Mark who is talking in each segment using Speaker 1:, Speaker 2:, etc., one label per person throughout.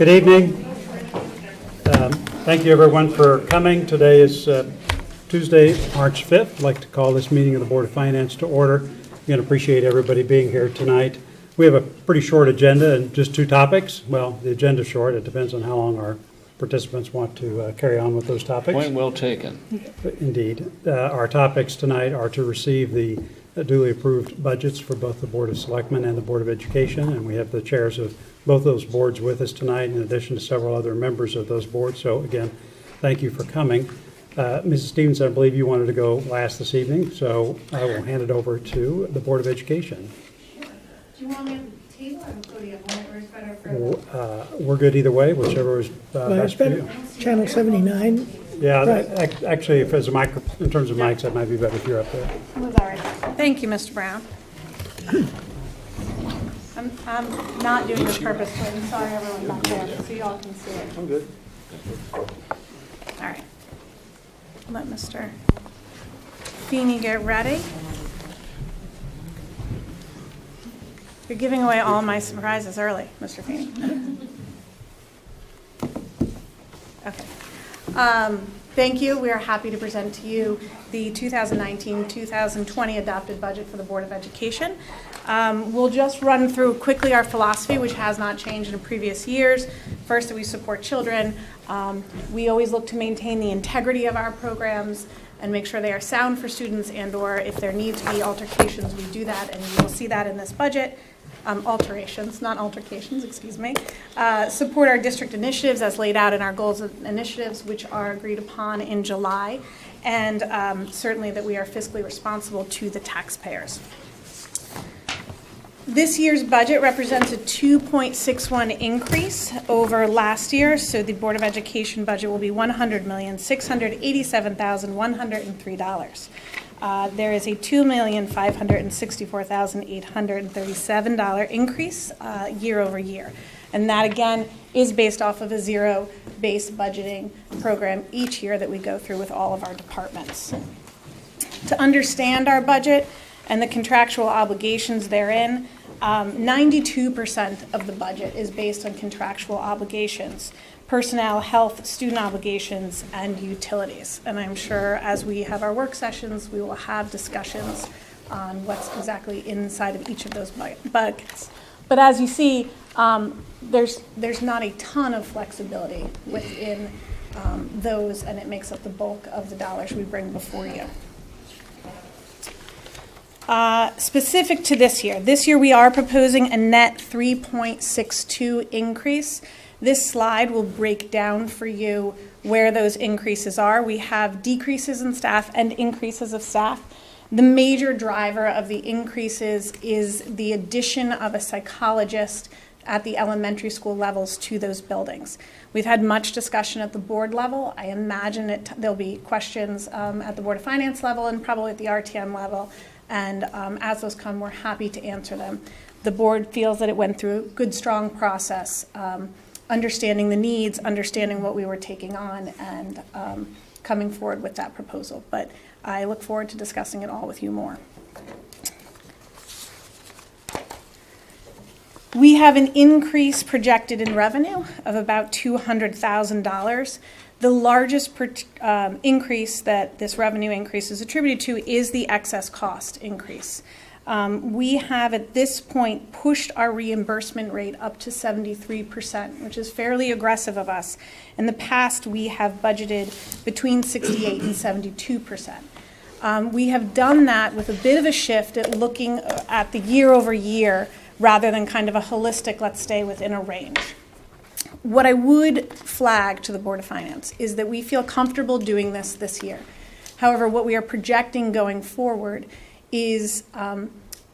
Speaker 1: Good evening. Thank you everyone for coming. Today is Tuesday, March 5th. I'd like to call this meeting of the Board of Finance to order. Again, appreciate everybody being here tonight. We have a pretty short agenda and just two topics. Well, the agenda's short. It depends on how long our participants want to carry on with those topics.
Speaker 2: Point well taken.
Speaker 1: Indeed. Our topics tonight are to receive the duly approved budgets for both the Board of Selectmen and the Board of Education, and we have the chairs of both those boards with us tonight, in addition to several other members of those boards. So again, thank you for coming. Mrs. Stevenson, I believe you wanted to go last this evening, so I will hand it over to the Board of Education.
Speaker 3: Sure. Do you want me at the table or the podium? Whatever is better for
Speaker 1: We're good either way, whichever is best for you.
Speaker 4: Channel 79.
Speaker 1: Yeah,
Speaker 4: Right.
Speaker 1: actually, if there's a mic, in terms of mics, that might be better if you're up there.
Speaker 3: was all right. Thank you, Mr. Brown. I'm not doing this purposefully. I'm sorry, everyone back there, so you all can see it.
Speaker 1: I'm good.
Speaker 3: All right. Let Mr. Feeney get ready. You're giving away all my surprises early, Mr. Feeney. Okay. Thank you. We are happy to present to you the 2019-2020 adopted budget for the Board of Education. We'll just run through quickly our philosophy, which has not changed in previous years. First, that we support children. We always look to maintain the integrity of our programs and make sure they are sound for students, and or if there need to be altercations, we do that, and you will see that in this budget. Alterations, not altercations, excuse me. Support our district initiatives as laid out in our goals and initiatives, which are agreed upon in July, and certainly that we are fiscally responsible to the taxpayers. This year's budget represents a 2.61 increase over last year, so the Board of Education budget will be $100,687,103. There is a $2,564,837 increase year over year. And that, again, is based off of a zero-based budgeting program each year that we go through with all of our departments. To understand our budget and the contractual obligations therein, 92% of the budget is based on contractual obligations: personnel, health, student obligations, and utilities. And I'm sure as we have our work sessions, we will have discussions on what's exactly inside of each of those buckets. But as you see, there's not a ton of flexibility within those, and it makes up the bulk of the dollars we bring before you. Specific to this year we are proposing a net 3.62 increase. This slide will break down for you where those increases are. We have decreases in staff and increases of staff. The major driver of the increases is the addition of a psychologist at the elementary school levels to those buildings. We've had much discussion at the board level. I imagine there'll be questions at the Board of Finance level and probably at the RTM level. And as those come, we're happy to answer them. The board feels that it went through a good, strong process, understanding the needs, understanding what we were taking on, and coming forward with that proposal. But I look forward to discussing it all with you more. We have an increase projected in revenue of about $200,000. The largest increase that this revenue increase is attributed to is the excess cost increase. We have at this point pushed our reimbursement rate up to 73%, which is fairly aggressive of us. In the past, we have budgeted between 68 and 72%. We have done that with a bit of a shift at looking at the year over year rather than kind of a holistic, let's stay within a range. What I would flag to the Board of Finance is that we feel comfortable doing this year. However, what we are projecting going forward is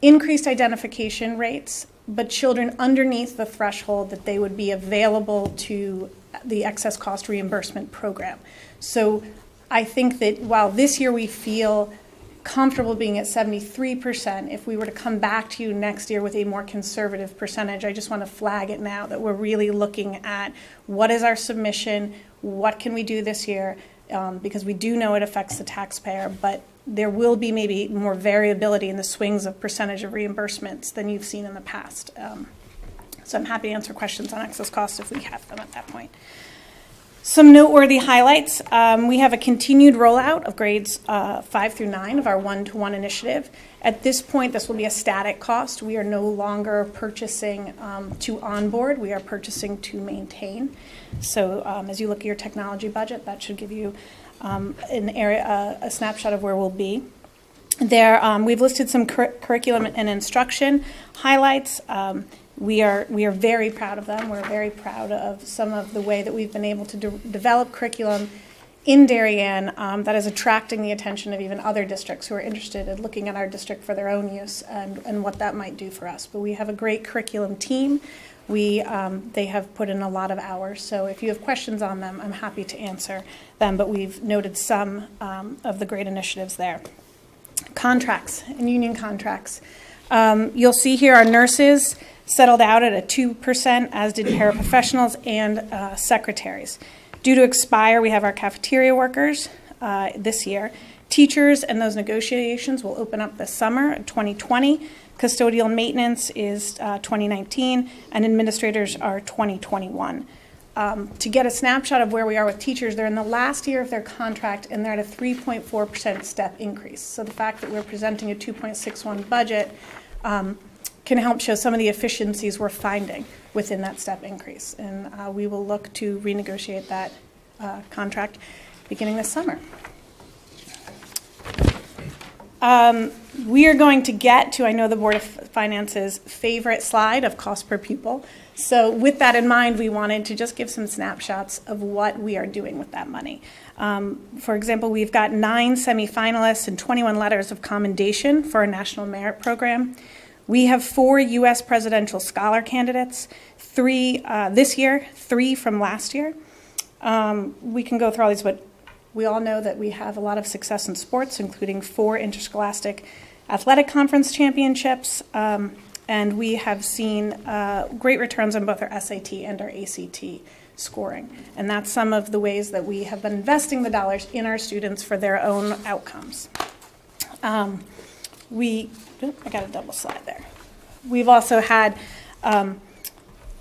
Speaker 3: increased identification rates, but children underneath the threshold that they would be available to the excess cost reimbursement program. So I think that while this year we feel comfortable being at 73%, if we were to come back to you next year with a more conservative percentage, I just want to flag it now that we're really looking at what is our submission, what can we do this year, because we do know it affects the taxpayer, but there will be maybe more variability in the swings of percentage of reimbursements than you've seen in the past. So I'm happy to answer questions on excess costs if we have them at that point. Some noteworthy highlights. We have a continued rollout of grades 5 through 9 of our one-to-one initiative. At this point, this will be a static cost. We are no longer purchasing to onboard. We are purchasing to maintain. So as you look at your technology budget, that should give you a snapshot of where we'll be. There, we've listed some curriculum and instruction highlights. We are very proud of them. We're very proud of some of the way that we've been able to develop curriculum in Darien that is attracting the attention of even other districts who are interested in looking at our district for their own use and what that might do for us. But we have a great curriculum team. They have put in a lot of hours. So if you have questions on them, I'm happy to answer them. But we've noted some of the great initiatives there. Contracts and union contracts. You'll see here our nurses settled out at a 2%, as did paraprofessionals and secretaries. Due to expire, we have our cafeteria workers this year. Teachers and those negotiations will open up this summer, 2020. Custodial maintenance is 2019, and administrators are 2021. To get a snapshot of where we are with teachers, they're in the last year of their contract, and they're at a 3.4% step increase. So the fact that we're presenting a 2.61 budget can help show some of the efficiencies we're finding within that step increase. And we will look to renegotiate that contract beginning this summer. We are going to get to, I know, the Board of Finance's favorite slide of cost per pupil. So with that in mind, we wanted to just give some snapshots of what we are doing with that money. For example, we've got 9 semifinalists and 21 letters of commendation for our National Merit Program. We have 4 U.S. presidential scholar candidates, 3 this year, 3 from last year. We can go through all these, but we all know that we have a lot of success in sports, including 4 interscholastic athletic conference championships, and we have seen great returns on both our SAT and our ACT scoring. And that's some of the ways that we have been investing the dollars in our students for their own outcomes. I got a double slide there. We've also had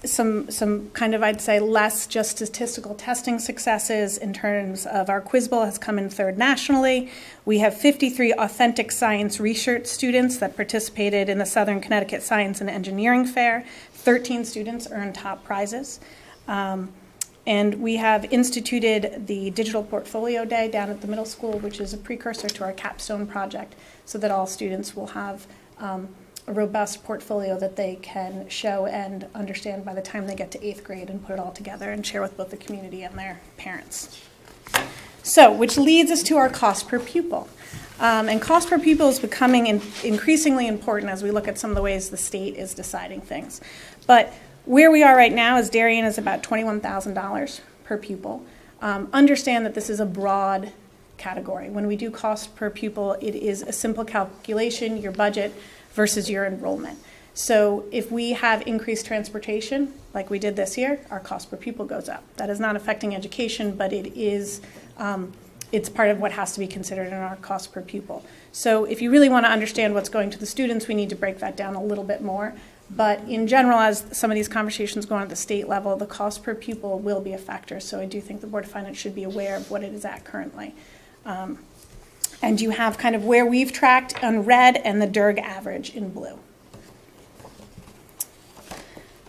Speaker 3: some kind of, I'd say, less just statistical testing successes in terms of our Quiz Bowl has come in 3rd nationally. We have 53 authentic science research students that participated in the Southern Connecticut Science and Engineering Fair. 13 students earned top prizes. And we have instituted the Digital Portfolio Day down at the middle school, which is a precursor to our capstone project, so that all students will have a robust portfolio that they can show and understand by the time they get to 8th grade and put it all together and share with both the community and their parents. So, which leads us to our cost per pupil. And cost per pupil is becoming increasingly important as we look at some of the ways the state is deciding things. But where we are right now is Darien is about $21,000 per pupil. Understand that this is a broad category. When we do cost per pupil, it is a simple calculation, your budget versus your enrollment. So if we have increased transportation, like we did this year, our cost per pupil goes up. That is not affecting education, but it is, it's part of what has to be considered in our cost per pupil. So if you really want to understand what's going to the students, we need to break that down a little bit more. But in general, as some of these conversations go on at the state level, the cost per pupil will be a factor. So I do think the Board of Finance should be aware of what it is at currently. And you have kind of where we've tracked on red and the DERG average in blue.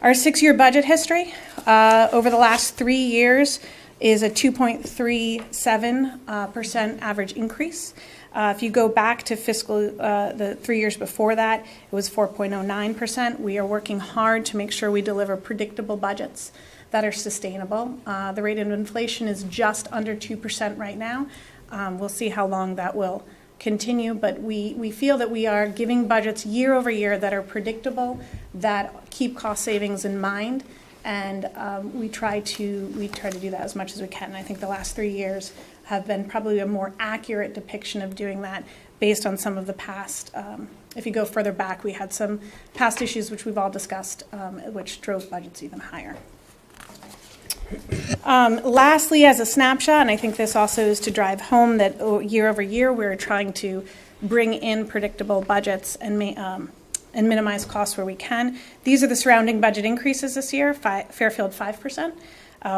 Speaker 3: Our 6-year budget history over the last 3 years is a 2.37% average increase. If you go back to the 3 years before that, it was 4.09%. We are working hard to make sure we deliver predictable budgets that are sustainable. The rate of inflation is just under 2% right now. We'll see how long that will continue, but we feel that we are giving budgets year over year that are predictable, that keep cost savings in mind, and we try to do that as much as we can. And I think the last 3 years have been probably a more accurate depiction of doing that based on some of the past. If you go further back, we had some past issues which we've all discussed, which drove budgets even higher. Lastly, as a snapshot, and I think this also is to drive home that year over year we're trying to bring in predictable budgets and and minimize costs where we can. These are the surrounding budget increases this year. Fairfield 5%,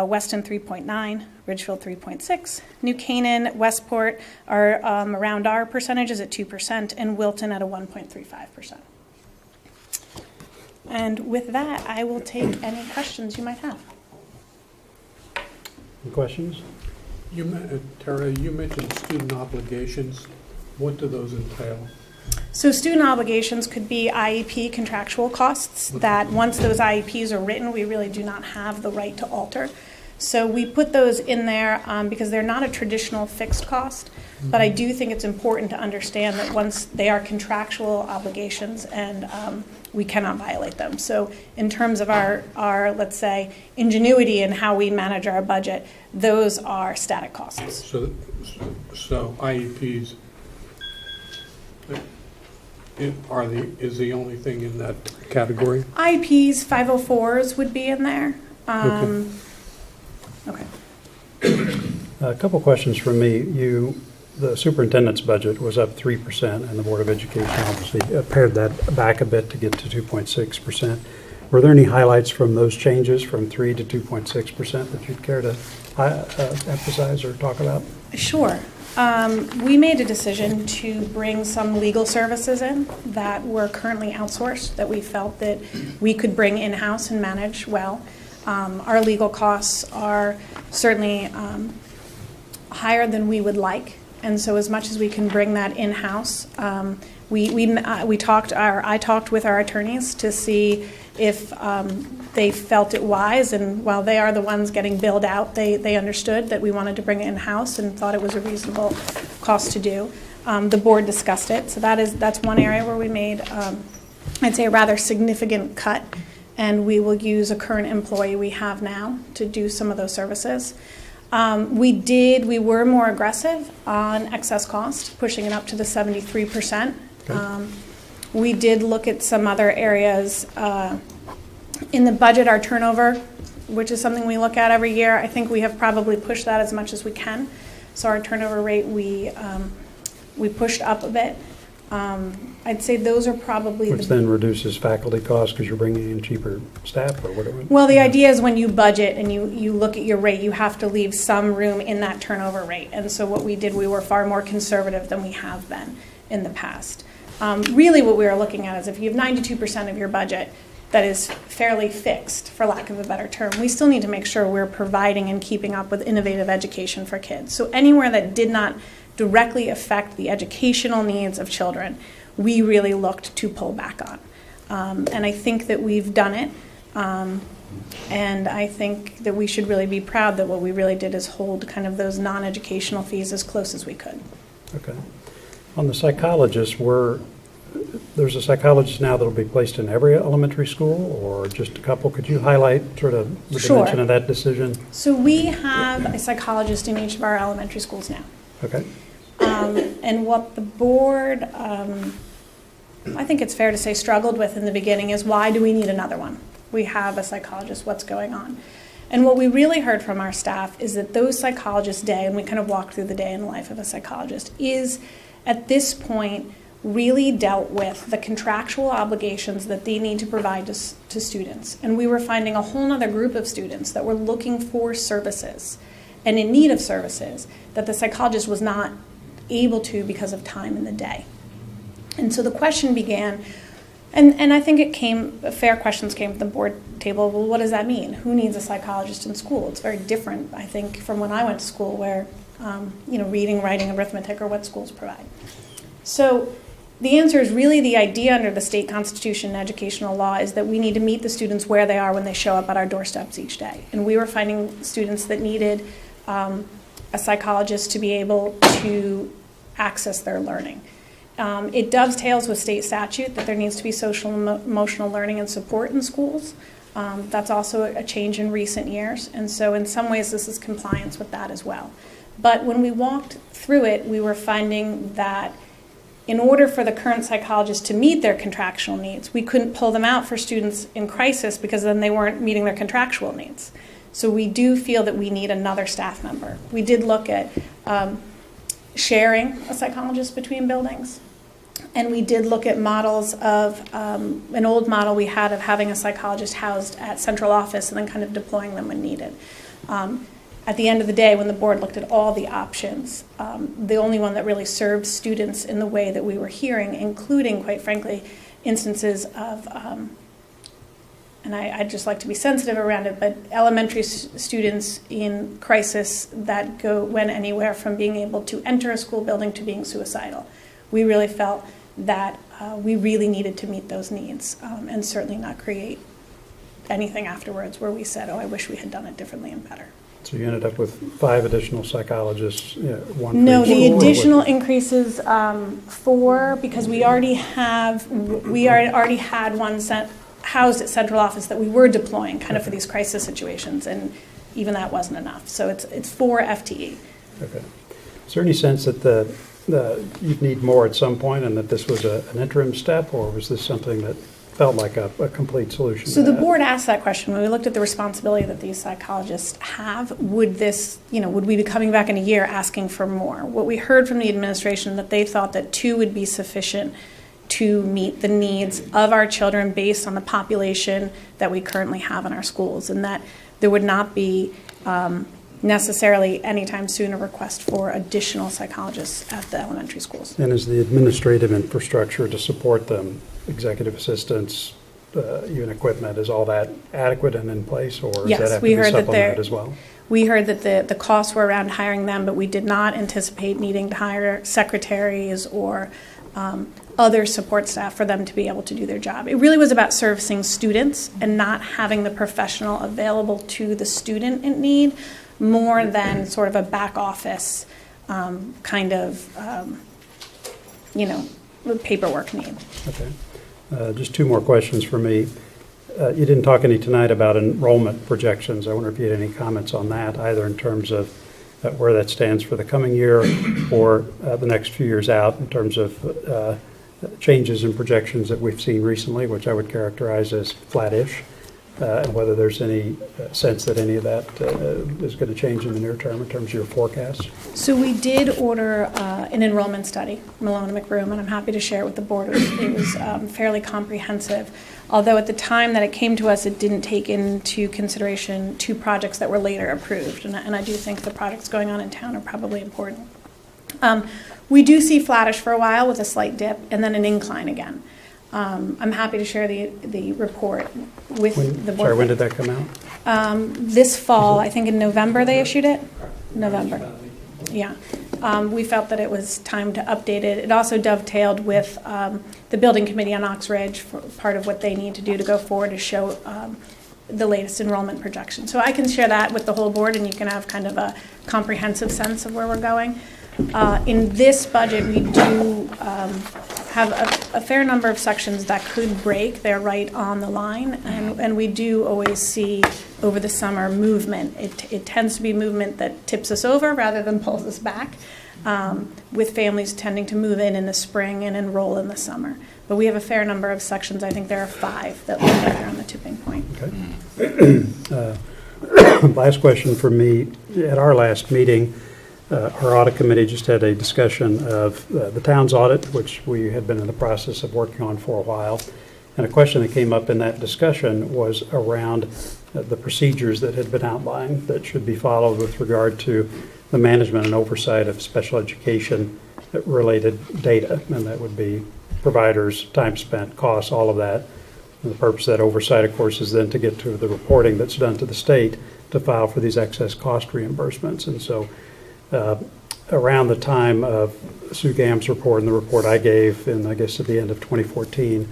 Speaker 3: Weston 3.9%, Ridgefield 3.6%, New Canaan, Westport are around our percentages at 2%, and Wilton at a 1.35%. And with that, I will take any questions you might have.
Speaker 1: Any questions?
Speaker 2: Tara, you mentioned student obligations. What do those entail?
Speaker 3: So student obligations could be IEP contractual costs that once those IEPs are written, we really do not have the right to alter. So we put those in there because they're not a traditional fixed cost, but I do think it's important to understand that once they are contractual obligations and we cannot violate them. So in terms of our, let's say, ingenuity in how we manage our budget, those are static costs.
Speaker 2: So IEPs is the only thing in that category?
Speaker 3: IEPs, 504s would be in there. Okay.
Speaker 1: A couple questions from me. The superintendent's budget was up 3%, and the Board of Education obviously pared that back a bit to get to 2.6%. Were there any highlights from those changes from 3 to 2.6% that you'd care to emphasize or talk about?
Speaker 3: Sure. We made a decision to bring some legal services in that were currently outsourced that we felt that we could bring in-house and manage well. Our legal costs are certainly higher than we would like, and so as much as we can bring that in-house, I talked with our attorneys to see if they felt it wise, and while they are the ones getting billed out, they understood that we wanted to bring it in-house and thought it was a reasonable cost to do. The board discussed it, so that's one area where we made, I'd say, a rather significant cut, and we will use a current employee we have now to do some of those services. We were more aggressive on excess cost, pushing it up to the 73%. Okay. We did look at some other areas in the budget. Our turnover, which is something we look at every year, I think we have probably pushed that as much as we can. So our turnover rate, we pushed up a bit. I'd say those are probably
Speaker 1: which then reduces faculty costs because you're bringing in cheaper staff, or whatever.
Speaker 3: Well, the idea is when you budget and you look at your rate, you have to leave some room in that turnover rate. And so what we did, we were far more conservative than we have been in the past. Really what we are looking at is if you have 92% of your budget that is fairly fixed, for lack of a better term, we still need to make sure we're providing and keeping up with innovative education for kids. So anywhere that did not directly affect the educational needs of children, we really looked to pull back on. And I think that we've done it. And I think that we should really be proud that what we really did is hold kind of those non-educational fees as close as we could.
Speaker 1: Okay. On the psychologists, there's a psychologist now that will be placed in every elementary school, or just a couple? Could you highlight sort of the dimension of that decision?
Speaker 3: So we have a psychologist in each of our elementary schools now.
Speaker 1: Okay.
Speaker 3: And what the board, I think it's fair to say, struggled with in the beginning is, why do we need another one? We have a psychologist, what's going on? And what we really heard from our staff is that those psychologists' day, and we kind of walked through the day in the life of a psychologist, is at this point really dealt with the contractual obligations that they need to provide to students. And we were finding a whole other group of students that were looking for services and in need of services that the psychologist was not able to because of time in the day. And so the question began, and I think fair questions came from the board table. Well, what does that mean? Who needs a psychologist in school? It's very different, I think, from when I went to school where, reading, writing, arithmetic are what schools provide. So the answer is really the idea under the state constitution and educational law is that we need to meet the students where they are when they show up at our doorsteps each day. And we were finding students that needed a psychologist to be able to access their learning. It dovetails with state statute that there needs to be social and emotional learning and support in schools. That's also a change in recent years. And so in some ways this is compliance with that as well. But when we walked through it, we were finding that in order for the current psychologists to meet their contractual needs, we couldn't pull them out for students in crisis because then they weren't meeting their contractual needs. So we do feel that we need another staff member. We did look at sharing a psychologist between buildings. And we did look at models of, an old model we had of having a psychologist housed at central office and then kind of deploying them when needed. At the end of the day, when the board looked at all the options, the only one that really served students in the way that we were hearing, including, quite frankly, instances of, and I'd just like to be sensitive around it, but elementary students in crisis that went anywhere from being able to enter a school building to being suicidal. We really felt that we really needed to meet those needs, and certainly not create anything afterwards where we said, oh, I wish we had done it differently and better.
Speaker 1: So you ended up with 5 additional psychologists, one for
Speaker 3: No,
Speaker 1: each
Speaker 3: the
Speaker 1: school, or
Speaker 3: additional
Speaker 1: what?
Speaker 3: increases, 4, because we already had one housed at central office that we were deploying kind of for these crisis situations, and even that wasn't enough. So it's 4 FTE.
Speaker 1: Okay. Is there any sense that you'd need more at some point, and that this was an interim step, or was this something that felt like a complete solution?
Speaker 3: So
Speaker 1: to
Speaker 3: the
Speaker 1: that?
Speaker 3: board asked that question when we looked at the responsibility that these psychologists have. Would we be coming back in a year asking for more? What we heard from the administration, that they thought that 2 would be sufficient to meet the needs of our children based on the population that we currently have in our schools, and that there would not be necessarily anytime soon a request for additional psychologists at the elementary schools.
Speaker 1: And is the administrative infrastructure to support them, executive assistants, even equipment, is all that adequate and in place, or does
Speaker 3: Yes,
Speaker 1: that have
Speaker 3: we
Speaker 1: to be
Speaker 3: heard that
Speaker 1: supplemented as well?
Speaker 3: We heard that the costs were around hiring them, but we did not anticipate needing to hire secretaries or other support staff for them to be able to do their job. It really was about servicing students and not having the professional available to the student in need, more than sort of a back office kind of, paperwork need.
Speaker 1: Okay. Just 2 more questions for me. You didn't talk any tonight about enrollment projections. I wonder if you had any comments on that, either in terms of where that stands for the coming year or the next few years out, in terms of changes in projections that we've seen recently, which I would characterize as flattish, and whether there's any sense that any of that is going to change in the near term in terms of your forecast.
Speaker 3: So we did order an enrollment study, Malone and McBroom, and I'm happy to share it with the board. It was fairly comprehensive, although at the time that it came to us, it didn't take into consideration 2 projects that were later approved, and I do think the projects going on in town are probably important. We do see flattish for a while with a slight dip and then an incline again. I'm happy to share the report with the board.
Speaker 1: Sorry, when did that come out?
Speaker 3: This fall, I think in November they issued it. November, yeah. We felt that it was time to update it. It also dovetailed with the building committee on Ox Ridge for part of what they need to do to go forward to show the latest enrollment projection. So I can share that with the whole board, and you can have kind of a comprehensive sense of where we're going. In this budget, we do have a fair number of sections that could break. They're right on the line, and we do always see over the summer movement. It tends to be movement that tips us over rather than pulls us back, with families tending to move in the spring and enroll in the summer. But we have a fair number of sections. I think there are 5 that look like they're on the tipping point.
Speaker 1: Okay. Last question for me. At our last meeting, our audit committee just had a discussion of the town's audit, which we had been in the process of working on for a while. And a question that came up in that discussion was around the procedures that had been outlined that should be followed with regard to the management and oversight of special education related data. And that would be providers, time spent, costs, all of that. And the purpose of that oversight, of course, is then to get to the reporting that's done to the state to file for these excess cost reimbursements. And so around the time of Sue Gamm's report and the report I gave, and I guess at the end of 2014,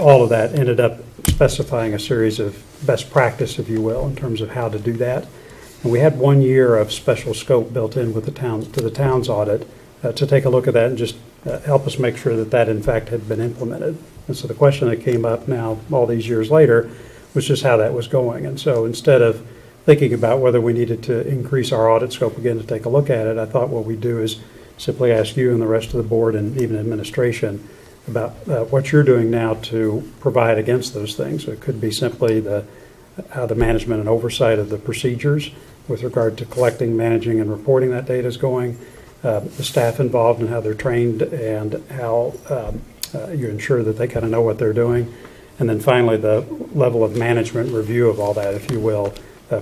Speaker 1: all of that ended up specifying a series of best practice, if you will, in terms of how to do that. And we had 1 year of special scope built in with the town's audit to take a look at that and just help us make sure that that in fact had been implemented. And so the question that came up now all these years later was just how that was going. And so instead of thinking about whether we needed to increase our audit scope again to take a look at it, I thought what we'd do is simply ask you and the rest of the board and even administration about what you're doing now to provide against those things. So it could be simply how the management and oversight of the procedures with regard to collecting, managing, and reporting that data is going. the staff involved and how they're trained and how you ensure that they kind of know what they're doing. And then finally, the level of management review of all that, if you will,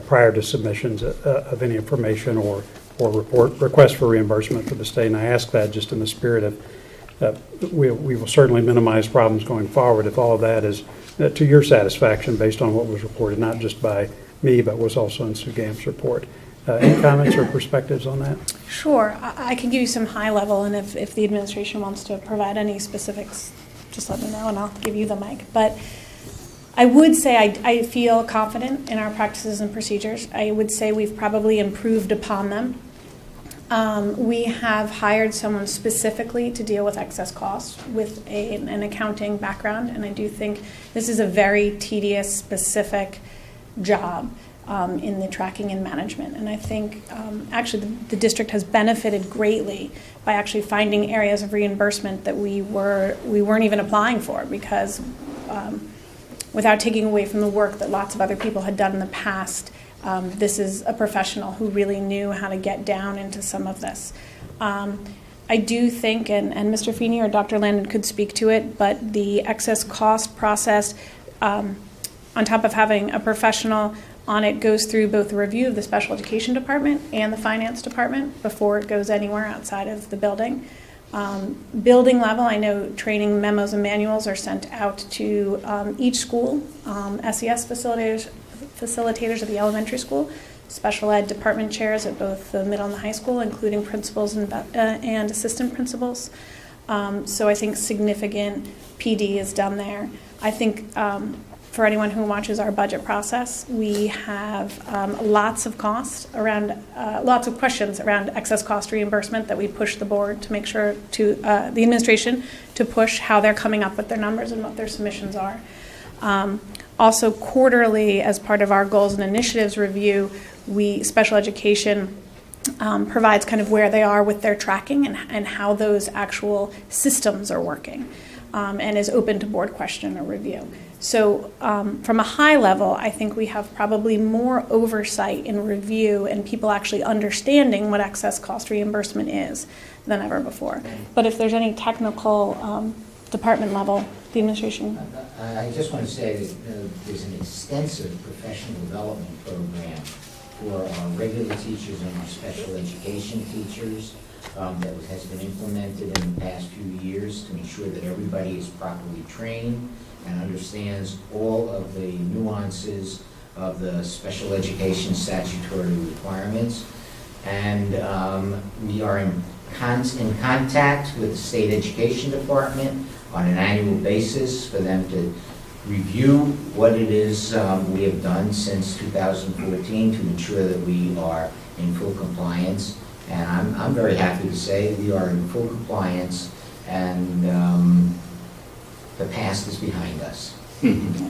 Speaker 1: prior to submissions of any information or request for reimbursement for the state. And I ask that just in the spirit of we will certainly minimize problems going forward if all of that is to your satisfaction based on what was reported, not just by me, but was also in Sue Gamp's report. Any comments or perspectives on that?
Speaker 3: Sure. I can give you some high level, and if the administration wants to provide any specifics, just let me know and I'll give you the mic. But I would say I feel confident in our practices and procedures. I would say we've probably improved upon them. We have hired someone specifically to deal with excess costs with an accounting background, and I do think this is a very tedious, specific job in the tracking and management. And I think actually the district has benefited greatly by actually finding areas of reimbursement that we weren't even applying for, because without taking away from the work that lots of other people had done in the past, this is a professional who really knew how to get down into some of this. I do think, and Mr. Feeney or Dr. Landon could speak to it, but the excess cost process, on top of having a professional on it, goes through both the review of the special education department and the finance department before it goes anywhere outside of the building. Building level, I know training memos and manuals are sent out to each school, SES facilitators at the elementary school, special ed department chairs at both the middle and the high school, including principals and assistant principals. So I think significant PD is done there. I think for anyone who watches our budget process, we have lots of questions around excess cost reimbursement that we push the board to make sure to the administration to push how they're coming up with their numbers and what their submissions are. Also, quarterly, as part of our goals and initiatives review, special education provides kind of where they are with their tracking and how those actual systems are working, and is open to board question or review. So from a high level, I think we have probably more oversight and review and people actually understanding what excess cost reimbursement is than ever before. But if there's any technical department level, the administration.
Speaker 4: I just want to say that there's an extensive professional development program for our regular teachers and our special education teachers that has been implemented in the past few years to ensure that everybody is properly trained and understands all of the nuances of the special education statutory requirements. And we are in contact with the state education department on an annual basis for them to review what it is we have done since 2014 to ensure that we are in full compliance. And I'm very happy to say we are in full compliance, and the past is behind us.
Speaker 3: And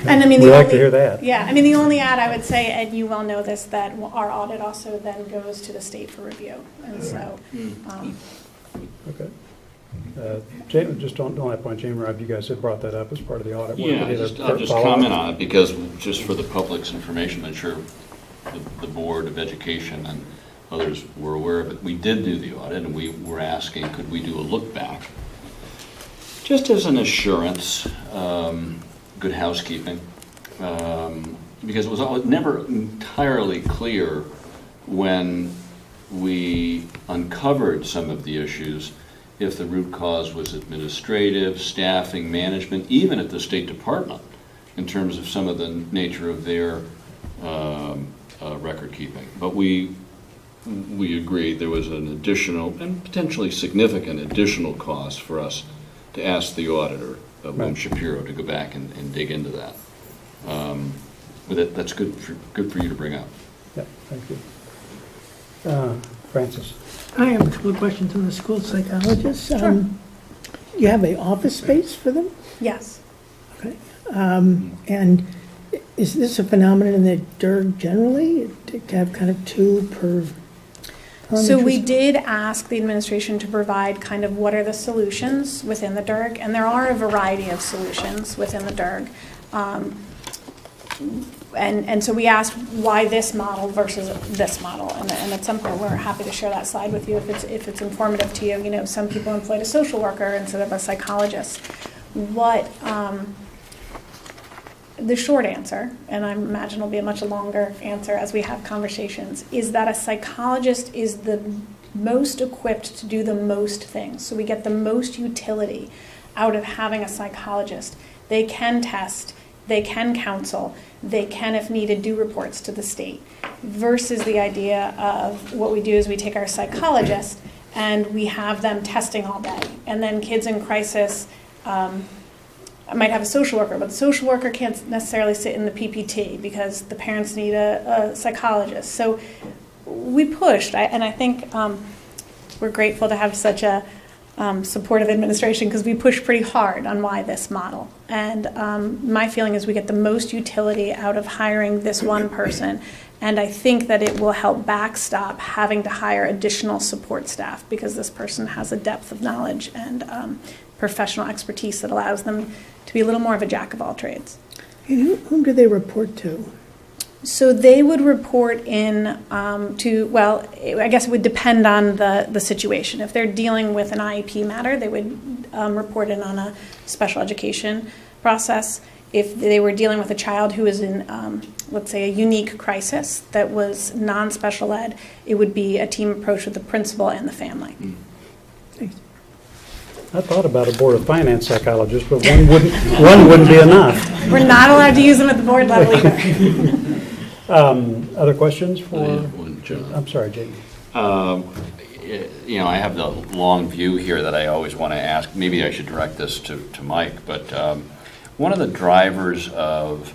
Speaker 3: I mean,
Speaker 1: we like to hear that.
Speaker 3: Yeah, I mean, the only add I would say, and you well know this, that our audit also then goes to the state for review, and so.
Speaker 1: Okay. Just on that point, Jayme, Rob, you guys had brought that up as part of the audit.
Speaker 5: Yeah, I'll just comment on it, because just for the public's information, I'm sure the Board of Education and others were aware of it. We did do the audit, and we were asking, could we do a look back? Just as an assurance, good housekeeping, because it was never entirely clear when we uncovered some of the issues if the root cause was administrative, staffing, management, even at the State Department, in terms of some of the nature of their record keeping. But we agreed there was an additional and potentially significant additional cost for us to ask the auditor, Lynn Shapiro, to go back and dig into that. But that's good for you to bring up.
Speaker 1: Yeah, thank you. Francis.
Speaker 6: I have a couple of questions on the school psychologists.
Speaker 3: Sure.
Speaker 6: You have an office space for them?
Speaker 3: Yes.
Speaker 6: Okay. And is this a phenomenon in the DERG generally, to have kind of two per
Speaker 3: So we
Speaker 6: elementary
Speaker 3: did ask the administration to provide kind of what are the solutions within the DERG, and there are a variety of solutions within the DERG. And so we asked why this model versus this model, and at some point, we're happy to share that slide with you if it's informative to you. You know, some people employed a social worker instead of a psychologist. The short answer, and I imagine will be a much longer answer as we have conversations, is that a psychologist is the most equipped to do the most things. So we get the most utility out of having a psychologist. They can test, they can counsel, they can, if needed, do reports to the state, versus the idea of what we do is we take our psychologist and we have them testing all day. And then kids in crisis might have a social worker, but the social worker can't necessarily sit in the PPT because the parents need a psychologist. So we pushed, and I think we're grateful to have such a supportive administration because we pushed pretty hard on why this model. And my feeling is we get the most utility out of hiring this one person. And I think that it will help backstop having to hire additional support staff because this person has a depth of knowledge and professional expertise that allows them to be a little more of a jack of all trades.
Speaker 6: And whom do they report to?
Speaker 3: So they would report in well, I guess it would depend on the situation. If they're dealing with an IEP matter, they would report in on a special education process. If they were dealing with a child who is in, let's say, a unique crisis that was non-special ed, it would be a team approach with the principal and the family.
Speaker 6: Thanks.
Speaker 1: I thought about a Board of Finance psychologist, but one wouldn't be enough.
Speaker 3: We're not allowed to use them at the board level either.
Speaker 1: Other questions for?
Speaker 5: I have one, John.
Speaker 1: I'm sorry, Jamie.
Speaker 5: You know, I have the long view here that I always want to ask. Maybe I should direct this to Mike, but one of the drivers of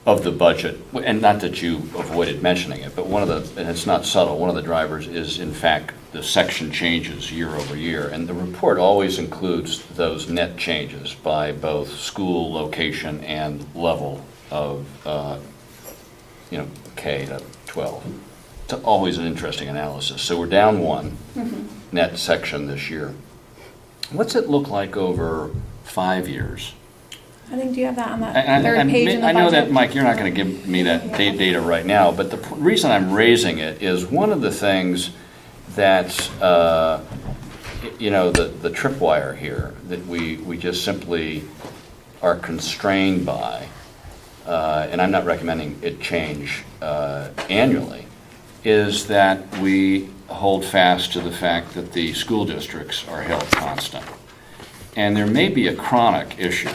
Speaker 5: the budget, and not that you avoided mentioning it, but and it's not subtle, one of the drivers is, in fact, the section changes year over year. And the report always includes those net changes by both school, location, and level of, K to 12. It's always an interesting analysis. So we're down one net section this year. What's it look like over 5 years?
Speaker 3: I think, do you have that on that third page in the
Speaker 5: I know that,
Speaker 3: budget?
Speaker 5: Mike, you're not going to give me that data right now, but the reason I'm raising it is one of the things that's, the tripwire here that we just simply are constrained by, and I'm not recommending it change annually, is that we hold fast to the fact that the school districts are held constant. And there may be a chronic issue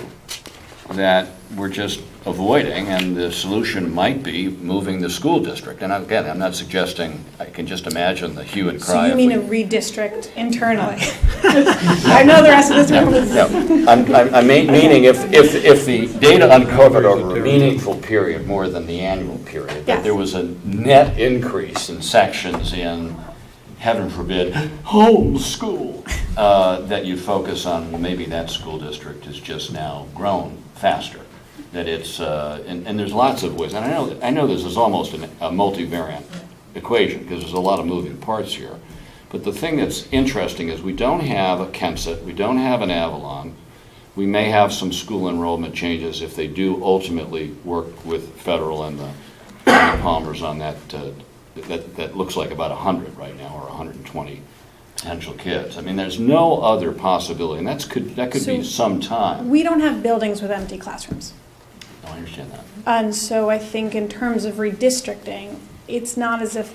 Speaker 5: that we're just avoiding, and the solution might be moving the school district. And again, I'm not suggesting, I can just imagine the hue and cry.
Speaker 3: So you mean a redistrict internally? I know the rest of this room is.
Speaker 5: No, I'm meaning if the data uncovered over a meaningful period more than the annual period, that
Speaker 3: Yes.
Speaker 5: there was a net increase in sections in, heaven forbid, home school, that you focus on, well, maybe that school district has just now grown faster. That it's, and there's lots of ways, and I know this is almost a multivariant equation, because there's a lot of moving parts here. But the thing that's interesting is we don't have a Kensett, we don't have an Avalon. We may have some school enrollment changes if they do ultimately work with federal and the Palmers on that. That looks like about 100 right now, or 120 potential kids. I mean, there's no other possibility, and that could be some time.
Speaker 3: We don't have buildings with empty classrooms.
Speaker 5: I understand that.
Speaker 3: And so I think in terms of redistricting, it's not as if,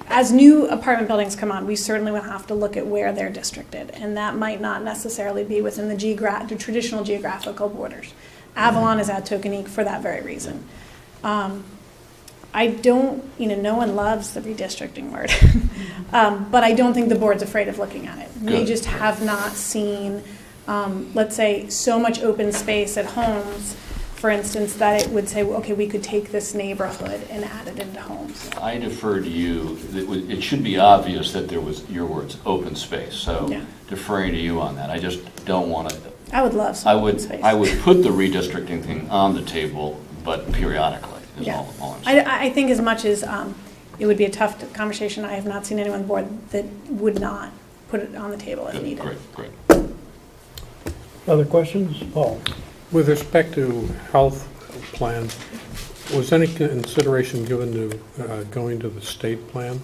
Speaker 3: as new apartment buildings come on, we certainly will have to look at where they're districted. And that might not necessarily be within the traditional geographical borders. Avalon is at Tokenique for that very reason. I don't, no one loves the redistricting word, but I don't think the board's afraid of looking at it. We
Speaker 5: Good.
Speaker 3: just have not seen, let's say, so much open space at homes, for instance, that it would say, well, okay, we could take this neighborhood and add it into homes.
Speaker 5: I defer to you. It should be obvious that there was, your words, open space. So
Speaker 3: Yeah.
Speaker 5: deferring to you on that. I just don't want to.
Speaker 3: I would love some open space.
Speaker 5: I would put the redistricting thing on the table, but periodically is
Speaker 3: Yeah.
Speaker 5: all I'm saying.
Speaker 3: I think as much as it would be a tough conversation, I have not seen anyone on board that would not put it on the table if
Speaker 5: Good,
Speaker 3: needed.
Speaker 5: great.
Speaker 1: Other questions? Paul?
Speaker 2: With respect to health plans, Was any consideration given to going to the state plan?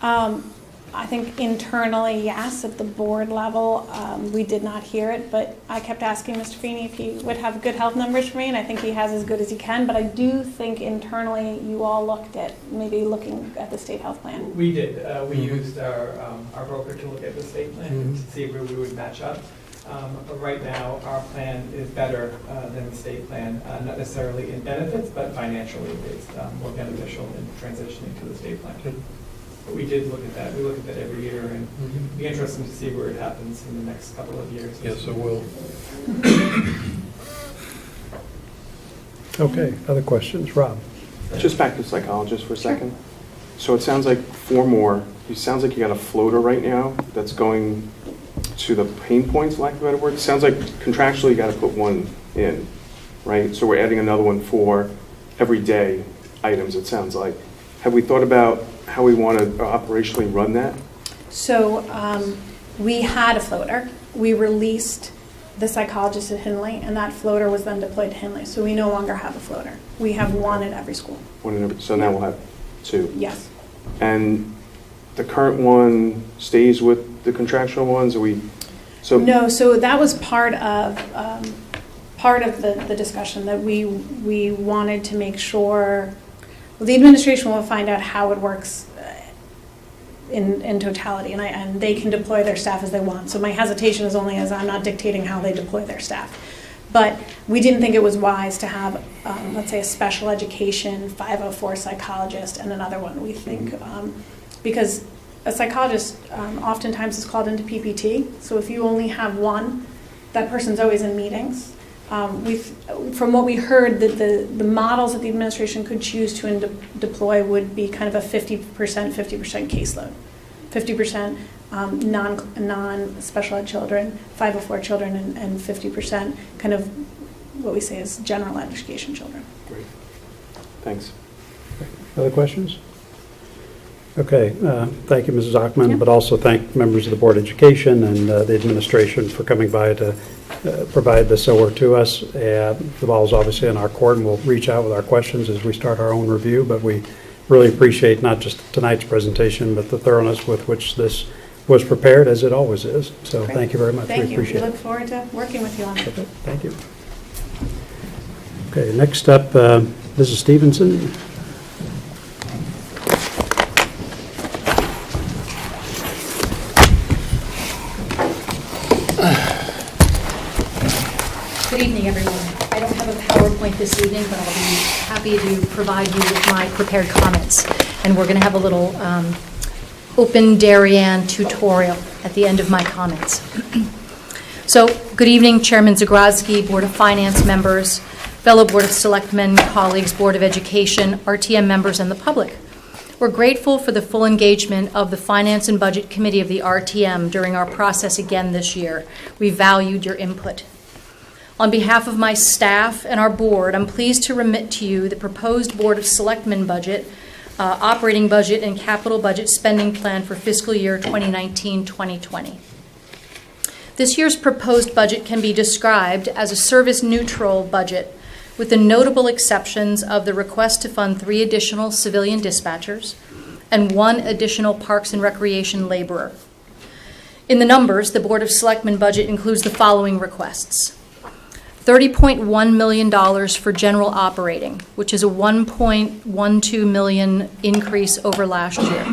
Speaker 3: I think internally, yes, at the board level, we did not hear it, but I kept asking Mr. Feeney if he would have good health numbers for me, and I think he has as good as he can, but I do think internally you all looked at, maybe looking at the state health plan.
Speaker 7: We did. We used our broker to look at the state plan to see where we would match up. But right now, our plan is better than the state plan, not necessarily in benefits, but financially it's more beneficial in transitioning to the state plan. But we did look at that. We look at that every year, and it'd be interesting to see where it happens in the next couple of years.
Speaker 2: Yes, it will.
Speaker 1: Okay, other questions? Rob?
Speaker 8: Just back to psychologist for a second. So it sounds like 4 more. It sounds like you got a floater right now that's going to the pain points, lack of a better word. It sounds like contractually you got to put 1 in, right? So we're adding another one for everyday items, it sounds like. Have we thought about how we want to operationally run that?
Speaker 3: So we had a floater. We released the psychologist at Henley, and that floater was then deployed to Henley. So we no longer have a floater. We have 1 at every school.
Speaker 8: So now we'll have 2.
Speaker 3: Yes.
Speaker 8: And the current one stays with the contractual ones? Or we? So
Speaker 3: No, so that was part of the discussion, that we wanted to make sure, well, the administration will find out how it works in totality, and they can deploy their staff as they want. So my hesitation is only as I'm not dictating how they deploy their staff. But we didn't think it was wise to have, let's say, a special education 504 psychologist and another one. We think, because a psychologist oftentimes is called into PPT. So if you only have 1, that person's always in meetings. From what we heard, that the models that the administration could choose to deploy would be kind of a 50% caseload. 50% non-special ed children, 504 children, and 50% kind of what we say is general education children.
Speaker 8: Great. Thanks.
Speaker 1: Other questions? Okay, thank you, Mrs. Ochman,
Speaker 3: Yeah.
Speaker 1: but also thank members of the Board of Education and the administration for coming by to provide this OR to us. The ball is obviously in our court, and we'll reach out with our questions as we start our own review, but we really appreciate not just tonight's presentation, but the thoroughness with which this was prepared, as it always is. So
Speaker 3: Great.
Speaker 1: thank you very much.
Speaker 3: Thank
Speaker 1: We
Speaker 3: you.
Speaker 1: appreciate
Speaker 3: We
Speaker 1: it.
Speaker 3: look forward to working with you on it.
Speaker 1: Okay, thank you. Okay, next up, Mrs. Stevenson.
Speaker 9: Good evening, everyone. I don't have a PowerPoint this evening, but I'll be happy to provide you with my prepared comments. And we're going to have a little open Darien tutorial at the end of my comments. So, good evening, Chairman Zagrodzky, Board of Finance members, fellow Board of Selectmen, colleagues, Board of Education, RTM members, and the public. We're grateful for the full engagement of the Finance and Budget Committee of the RTM during our process again this year. We valued your input. On behalf of my staff and our board, I'm pleased to remit to you the proposed Board of Selectmen budget, operating budget, and capital budget spending plan for fiscal year 2019-2020. This year's proposed budget can be described as a service-neutral budget, with the notable exceptions of the request to fund 3 additional civilian dispatchers and 1 additional Parks and Recreation laborer. In the numbers, the Board of Selectmen budget includes the following requests. $30.1 million for general operating, which is a $1.12 million increase over last year.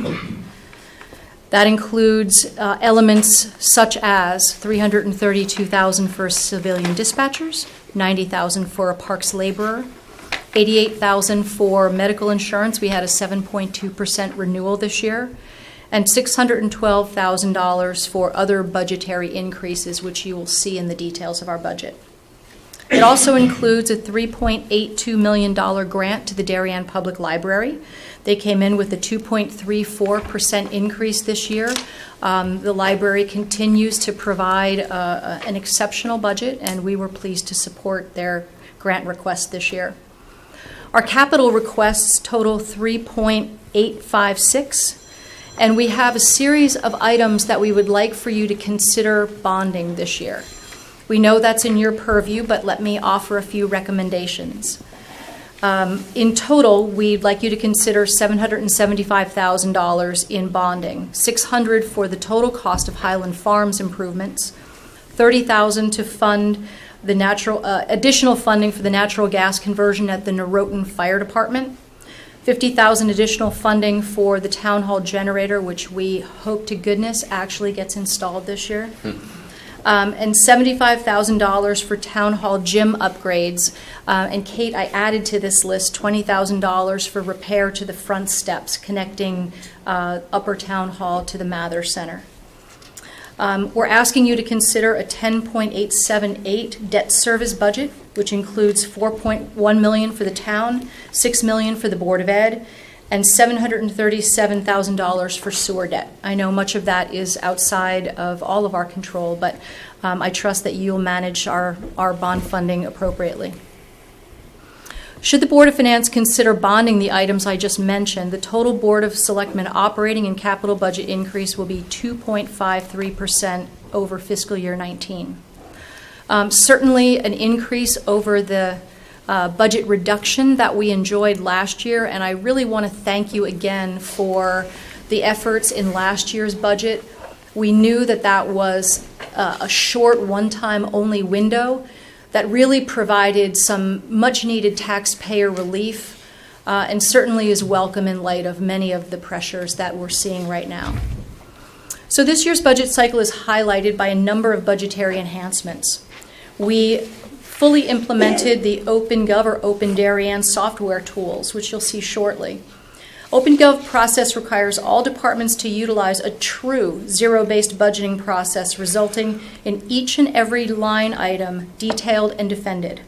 Speaker 9: That includes elements such as $332,000 for civilian dispatchers, $90,000 for a parks laborer, $88,000 for medical insurance. We had a 7.2% renewal this year, and $612,000 for other budgetary increases, which you will see in the details of our budget. It also includes a $3.82 million grant to the Darien Public Library. They came in with a 2.34% increase this year. The library continues to provide an exceptional budget, and we were pleased to support their grant request this year. Our capital requests total $3.856, and we have a series of items that we would like for you to consider bonding this year. We know that's in your purview, but let me offer a few recommendations. In total, we'd like you to consider $775,000 in bonding, $600,000 for the total cost of Highland Farms improvements, $30,000 to fund the additional funding for the natural gas conversion at the Norotan Fire Department, $50,000 additional funding for the town hall generator, which we hope to goodness actually gets installed this year. And $75,000 for town hall gym upgrades. And Kate, I added to this list $20,000 for repair to the front steps connecting Upper Town Hall to the Mather Center. We're asking you to consider a 10.878 debt service budget, which includes $4.1 million for the town, $6 million for the Board of Ed, and $737,000 for sewer debt. I know much of that is outside of all of our control, but I trust that you'll manage our bond funding appropriately. Should the Board of Finance consider bonding the items I just mentioned, the total Board of Selectmen operating and capital budget increase will be 2.53% over fiscal year 19. Certainly an increase over the budget reduction that we enjoyed last year, and I really want to thank you again for the efforts in last year's budget. We knew that that was a short one-time only window that really provided some much-needed taxpayer relief and certainly is welcome in light of many of the pressures that we're seeing right now. So this year's budget cycle is highlighted by a number of budgetary enhancements. We fully implemented the OpenGov or Open Darien software tools, which you'll see shortly. OpenGov process requires all departments to utilize a true zero-based budgeting process, resulting in each and every line item detailed and defended.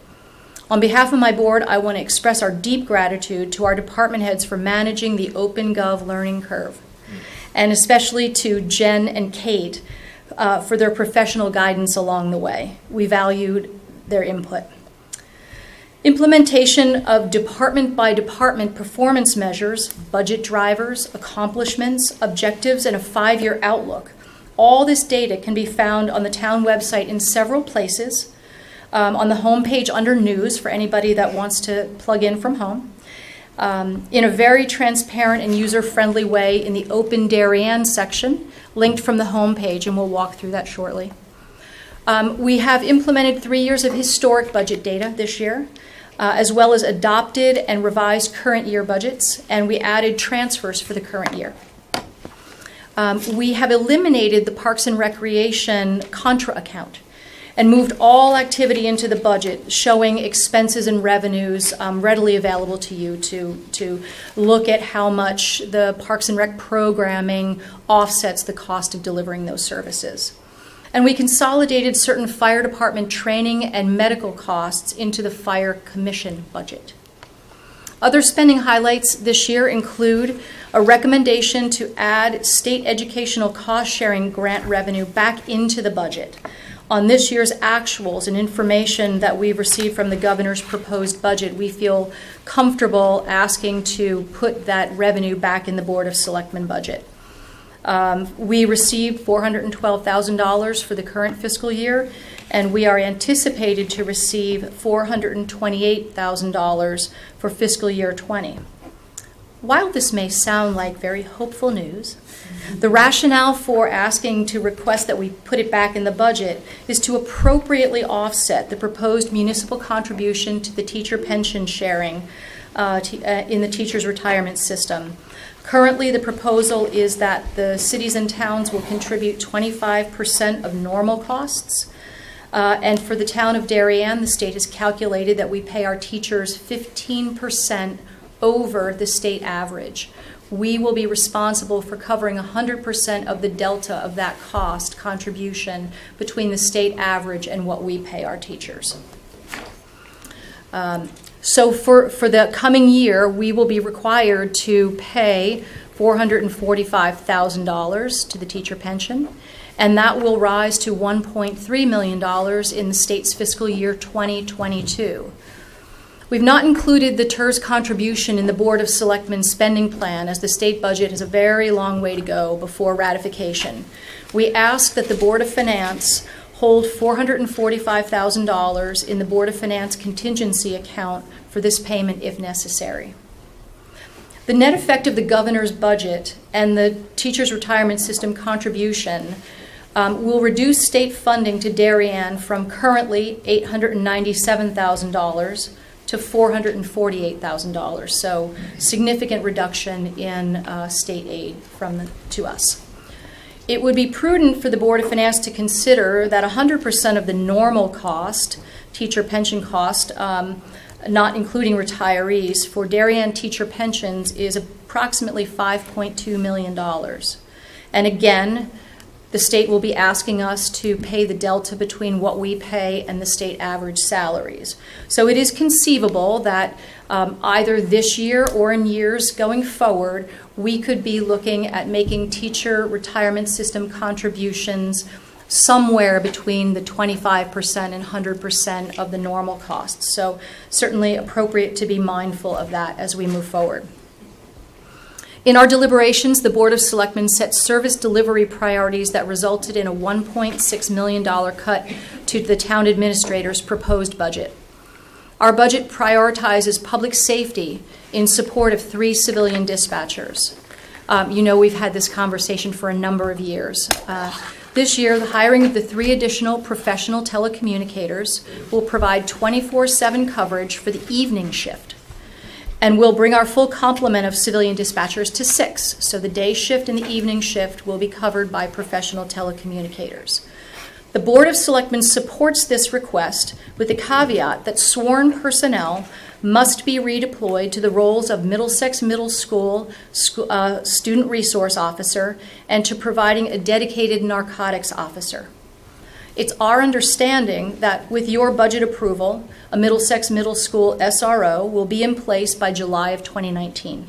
Speaker 9: On behalf of my board, I want to express our deep gratitude to our department heads for managing the OpenGov learning curve, and especially to Jen and Kate for their professional guidance along the way. We valued their input. Implementation of department-by-department performance measures, budget drivers, accomplishments, objectives, and a 5-year outlook. All this data can be found on the town website in several places. On the home page under News for anybody that wants to plug in from home. In a very transparent and user-friendly way in the Open Darien section, linked from the home page, and we'll walk through that shortly. We have implemented 3 years of historic budget data this year, as well as adopted and revised current year budgets, and we added transfers for the current year. We have eliminated the Parks and Recreation contra account and moved all activity into the budget, showing expenses and revenues readily available to you to look at how much the Parks and Rec programming offsets the cost of delivering those services. And we consolidated certain fire department training and medical costs into the fire commission budget. Other spending highlights this year include a recommendation to add state educational cost-sharing grant revenue back into the budget. On this year's actuals and information that we've received from the governor's proposed budget, we feel comfortable asking to put that revenue back in the Board of Selectmen budget. We received $412,000 for the current fiscal year, and we are anticipated to receive $428,000 for fiscal year 20. While this may sound like very hopeful news, the rationale for asking to request that we put it back in the budget is to appropriately offset the proposed municipal contribution to the teacher pension sharing in the teacher's retirement system. Currently, the proposal is that the cities and towns will contribute 25% of normal costs. And for the town of Darien, the state has calculated that we pay our teachers 15% over the state average. We will be responsible for covering 100% of the delta of that cost contribution between the state average and what we pay our teachers. So for the coming year, we will be required to pay $445,000 to the teacher pension, and that will rise to $1.3 million in the state's fiscal year 2022. We've not included the TERS contribution in the Board of Selectmen spending plan, as the state budget has a very long way to go before ratification. We ask that the Board of Finance hold $445,000 in the Board of Finance contingency account for this payment if necessary. The net effect of the governor's budget and the teachers' retirement system contribution will reduce state funding to Darien from currently $897,000 to $448,000. So significant reduction in state aid to us. It would be prudent for the Board of Finance to consider that 100% of the normal cost, teacher pension cost, not including retirees, for Darien teacher pensions is approximately $5.2 million. And again, the state will be asking us to pay the delta between what we pay and the state average salaries. So it is conceivable that either this year or in years going forward, we could be looking at making teacher retirement system contributions somewhere between the 25% and 100% of the normal costs. So certainly appropriate to be mindful of that as we move forward. In our deliberations, the Board of Selectmen set service delivery priorities that resulted in a $1.6 million cut to the town administrator's proposed budget. Our budget prioritizes public safety in support of 3 civilian dispatchers. You know, we've had this conversation for a number of years. This year, the hiring of the 3 additional professional telecommunicators will provide 24/7 coverage for the evening shift, and will bring our full complement of civilian dispatchers to 6. So the day shift and the evening shift will be covered by professional telecommunicators. The Board of Selectmen supports this request with the caveat that sworn personnel must be redeployed to the roles of Middlesex Middle School Student Resource Officer and to providing a dedicated narcotics officer. It's our understanding that with your budget approval, a Middlesex Middle School SRO will be in place by July of 2019.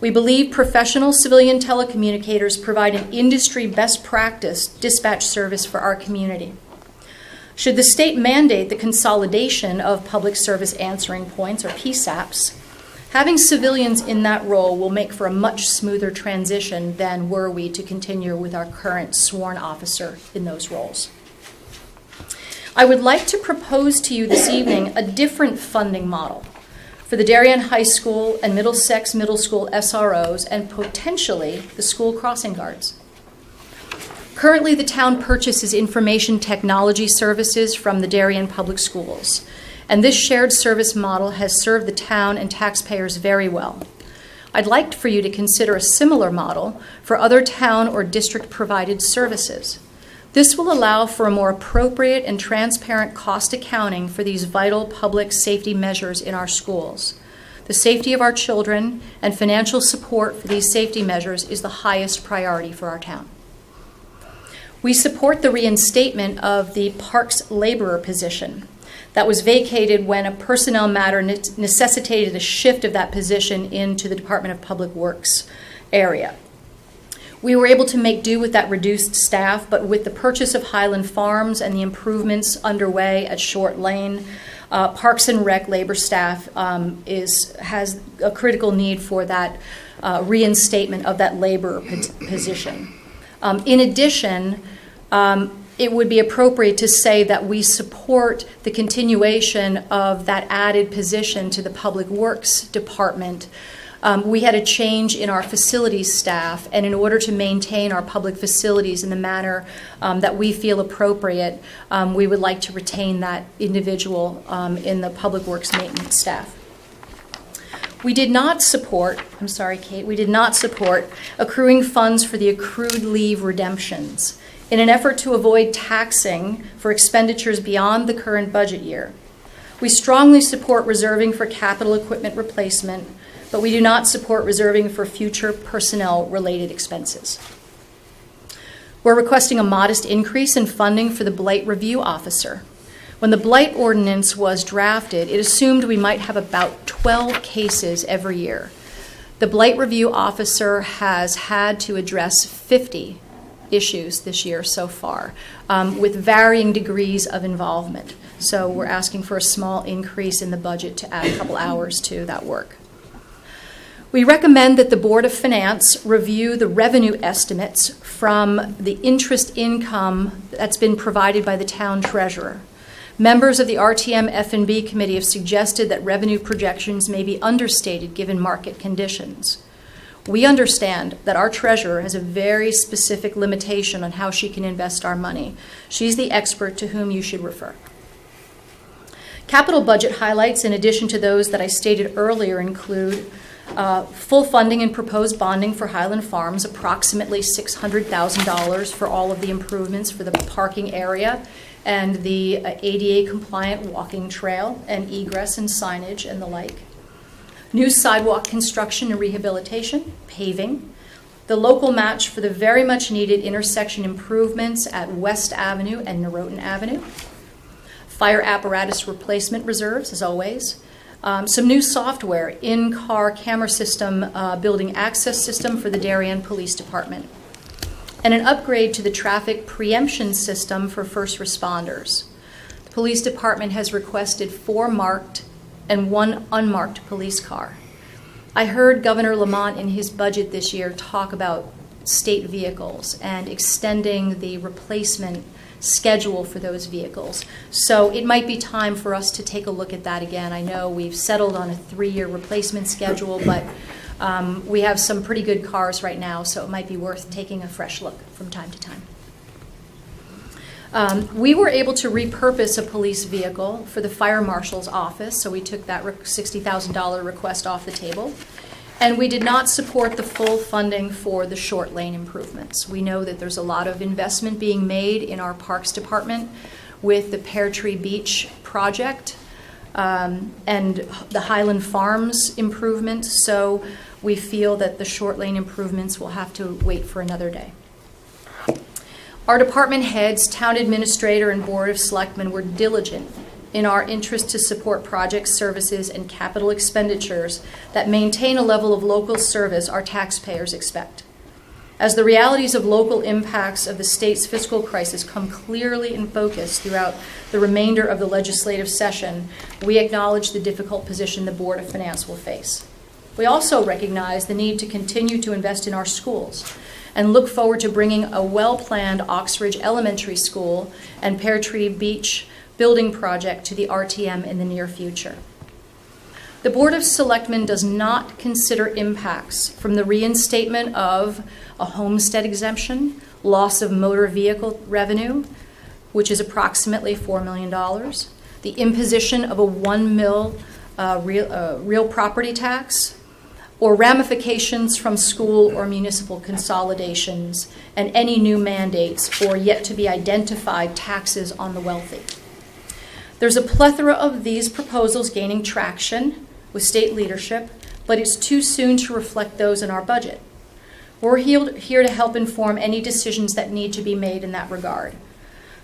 Speaker 9: We believe professional civilian telecommunicators provide an industry best practice dispatch service for our community. Should the state mandate the consolidation of public service answering points, or PSAPs, having civilians in that role will make for a much smoother transition than were we to continue with our current sworn officer in those roles. I would like to propose to you this evening a different funding model for the Darien High School and Middlesex Middle School SROs and potentially the school crossing guards. Currently, the town purchases information technology services from the Darien Public Schools, and this shared service model has served the town and taxpayers very well. I'd like for you to consider a similar model for other town or district-provided services. This will allow for a more appropriate and transparent cost accounting for these vital public safety measures in our schools. The safety of our children and financial support for these safety measures is the highest priority for our town. We support the reinstatement of the parks laborer position that was vacated when a personnel matter necessitated a shift of that position into the Department of Public Works area. We were able to make do with that reduced staff, but with the purchase of Highland Farms and the improvements underway at Short Lane, Parks and Rec labor staff has a critical need for that reinstatement of that laborer position. In addition, it would be appropriate to say that we support the continuation of that added position to the Public Works Department. We had a change in our facilities staff, and in order to maintain our public facilities in the manner that we feel appropriate, we would like to retain that individual in the Public Works maintenance staff. We did not support, I'm sorry, Kate, we did not support accruing funds for the accrued leave redemptions in an effort to avoid taxing for expenditures beyond the current budget year. We strongly support reserving for capital equipment replacement, but we do not support reserving for future personnel-related expenses. We're requesting a modest increase in funding for the Blight Review Officer. When the blight ordinance was drafted, it assumed we might have about 12 cases every year. The Blight Review Officer has had to address 50 issues this year so far, with varying degrees of involvement. So we're asking for a small increase in the budget to add a couple hours to that work. We recommend that the Board of Finance review the revenue estimates from the interest income that's been provided by the town treasurer. Members of the RTM F&B Committee have suggested that revenue projections may be understated given market conditions. We understand that our treasurer has a very specific limitation on how she can invest our money. She's the expert to whom you should refer. Capital budget highlights, in addition to those that I stated earlier, include full funding and proposed bonding for Highland Farms, approximately $600,000 for all of the improvements for the parking area and the ADA-compliant walking trail and egress and signage and the like. New sidewalk construction and rehabilitation, paving, the local match for the very much needed intersection improvements at West Avenue and Norotan Avenue, fire apparatus replacement reserves, as always, some new software, in-car camera system, building access system for the Darien Police Department, and an upgrade to the traffic preemption system for first responders. The police department has requested 4 marked and 1 unmarked police car. I heard Governor Lamont in his budget this year talk about state vehicles and extending the replacement schedule for those vehicles. So it might be time for us to take a look at that again. I know we've settled on a 3-year replacement schedule, but we have some pretty good cars right now, so it might be worth taking a fresh look from time to time. We were able to repurpose a police vehicle for the fire marshal's office, so we took that $60,000 request off the table. And we did not support the full funding for the short lane improvements. We know that there's a lot of investment being made in our Parks Department with the Pear Tree Beach project and the Highland Farms improvement, so we feel that the short lane improvements will have to wait for another day. Our department heads, town administrator, and board of selectmen were diligent in our interest to support projects, services, and capital expenditures that maintain a level of local service our taxpayers expect. As the realities of local impacts of the state's fiscal crisis come clearly in focus throughout the remainder of the legislative session, we acknowledge the difficult position the Board of Finance will face. We also recognize the need to continue to invest in our schools and look forward to bringing a well-planned Oxbridge Elementary School and Pear Tree Beach building project to the RTM in the near future. The Board of Selectmen does not consider impacts from the reinstatement of a homestead exemption, loss of motor vehicle revenue, which is approximately $4 million, the imposition of a 1 mil real property tax, or ramifications from school or municipal consolidations, and any new mandates or yet to be identified taxes on the wealthy. There's a plethora of these proposals gaining traction with state leadership, but it's too soon to reflect those in our budget. We're here to help inform any decisions that need to be made in that regard.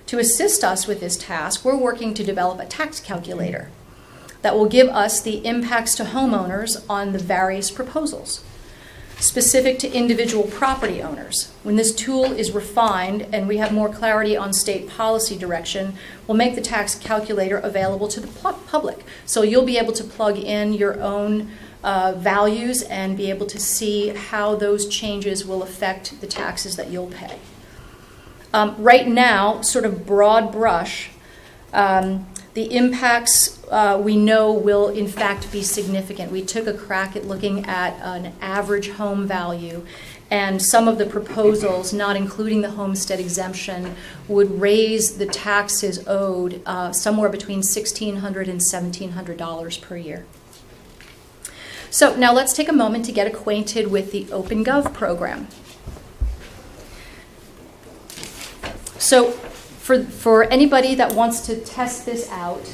Speaker 9: To assist us with this task, we're working to develop a tax calculator that will give us the impacts to homeowners on the various proposals, specific to individual property owners. When this tool is refined and we have more clarity on state policy direction, we'll make the tax calculator available to the public. So you'll be able to plug in your own values and be able to see how those changes will affect the taxes that you'll pay. Right now, sort of broad brush, the impacts we know will in fact be significant. We took a crack at looking at an average home value, and some of the proposals, not including the homestead exemption, would raise the taxes owed somewhere between $1,600 and $1,700 per year. So now let's take a moment to get acquainted with the OpenGov program. So for anybody that wants to test this out,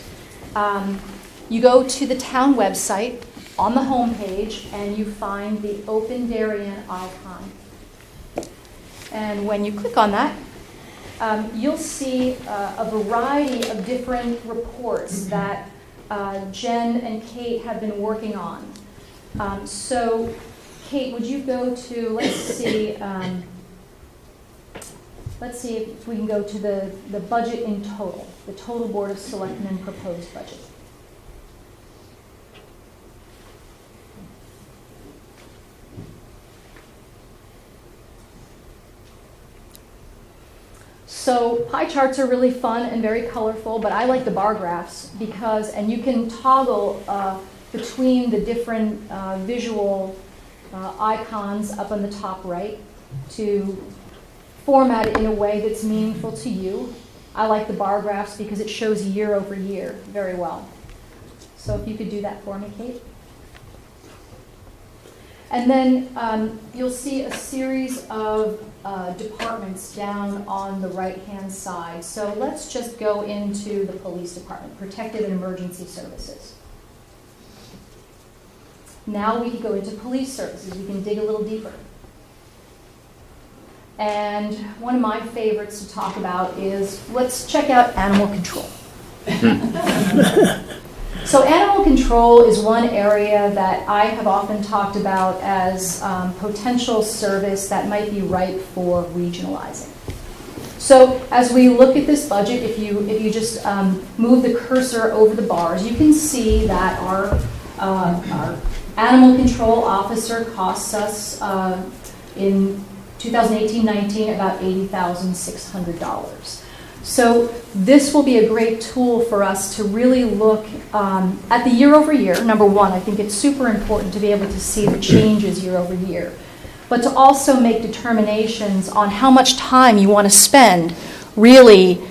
Speaker 9: you go to the town website on the home page and you find the Open Darien icon. And when you click on that, you'll see a variety of different reports that Jen and Kate have been working on. So Kate, would you go to, let's see if we can go to the budget in total, the total Board of Selectmen proposed budget. So pie charts are really fun and very colorful, but I like the bar graphs because, and you can toggle between the different visual icons up on the top right to format it in a way that's meaningful to you. I like the bar graphs because it shows year over year very well. So if you could do that for me, Kate. And then you'll see a series of departments down on the right-hand side. So let's just go into the police department, protective and emergency services. Now we can go into police services. We can dig a little deeper. And one of my favorites to talk about is, let's check out animal control. So animal control is one area that I have often talked about as potential service that might be ripe for regionalizing. So as we look at this budget, if you just move the cursor over the bars, you can see that our animal control officer costs us in 2018-19 about $80,600. So this will be a great tool for us to really look at the year over year. Number one, I think it's super important to be able to see the changes year over year, but to also make determinations on how much time you want to spend really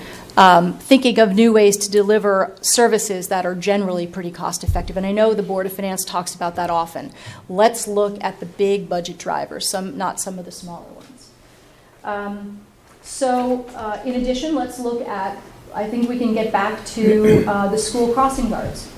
Speaker 9: thinking of new ways to deliver services that are generally pretty cost effective. And I know the Board of Finance talks about that often. Let's look at the big budget drivers, not some of the smaller ones. So in addition, let's look at, I think we can get back to the school crossing guards.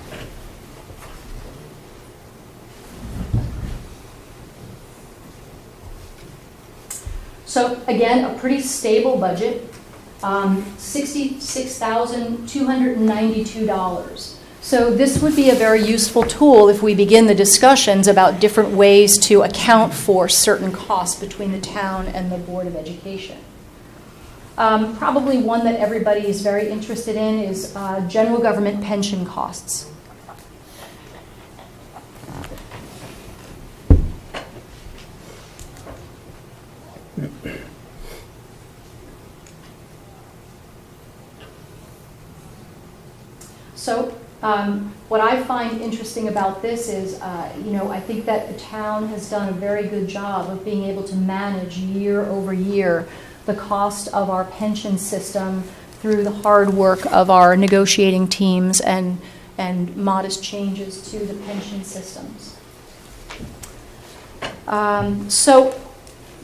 Speaker 9: So again, a pretty stable budget, $66,292. So this would be a very useful tool if we begin the discussions about different ways to account for certain costs between the town and the Board of Education. Probably one that everybody is very interested in is general government pension costs. So what I find interesting about this is, I think that the town has done a very good job of being able to manage year over year the cost of our pension system through the hard work of our negotiating teams and modest changes to the pension systems. So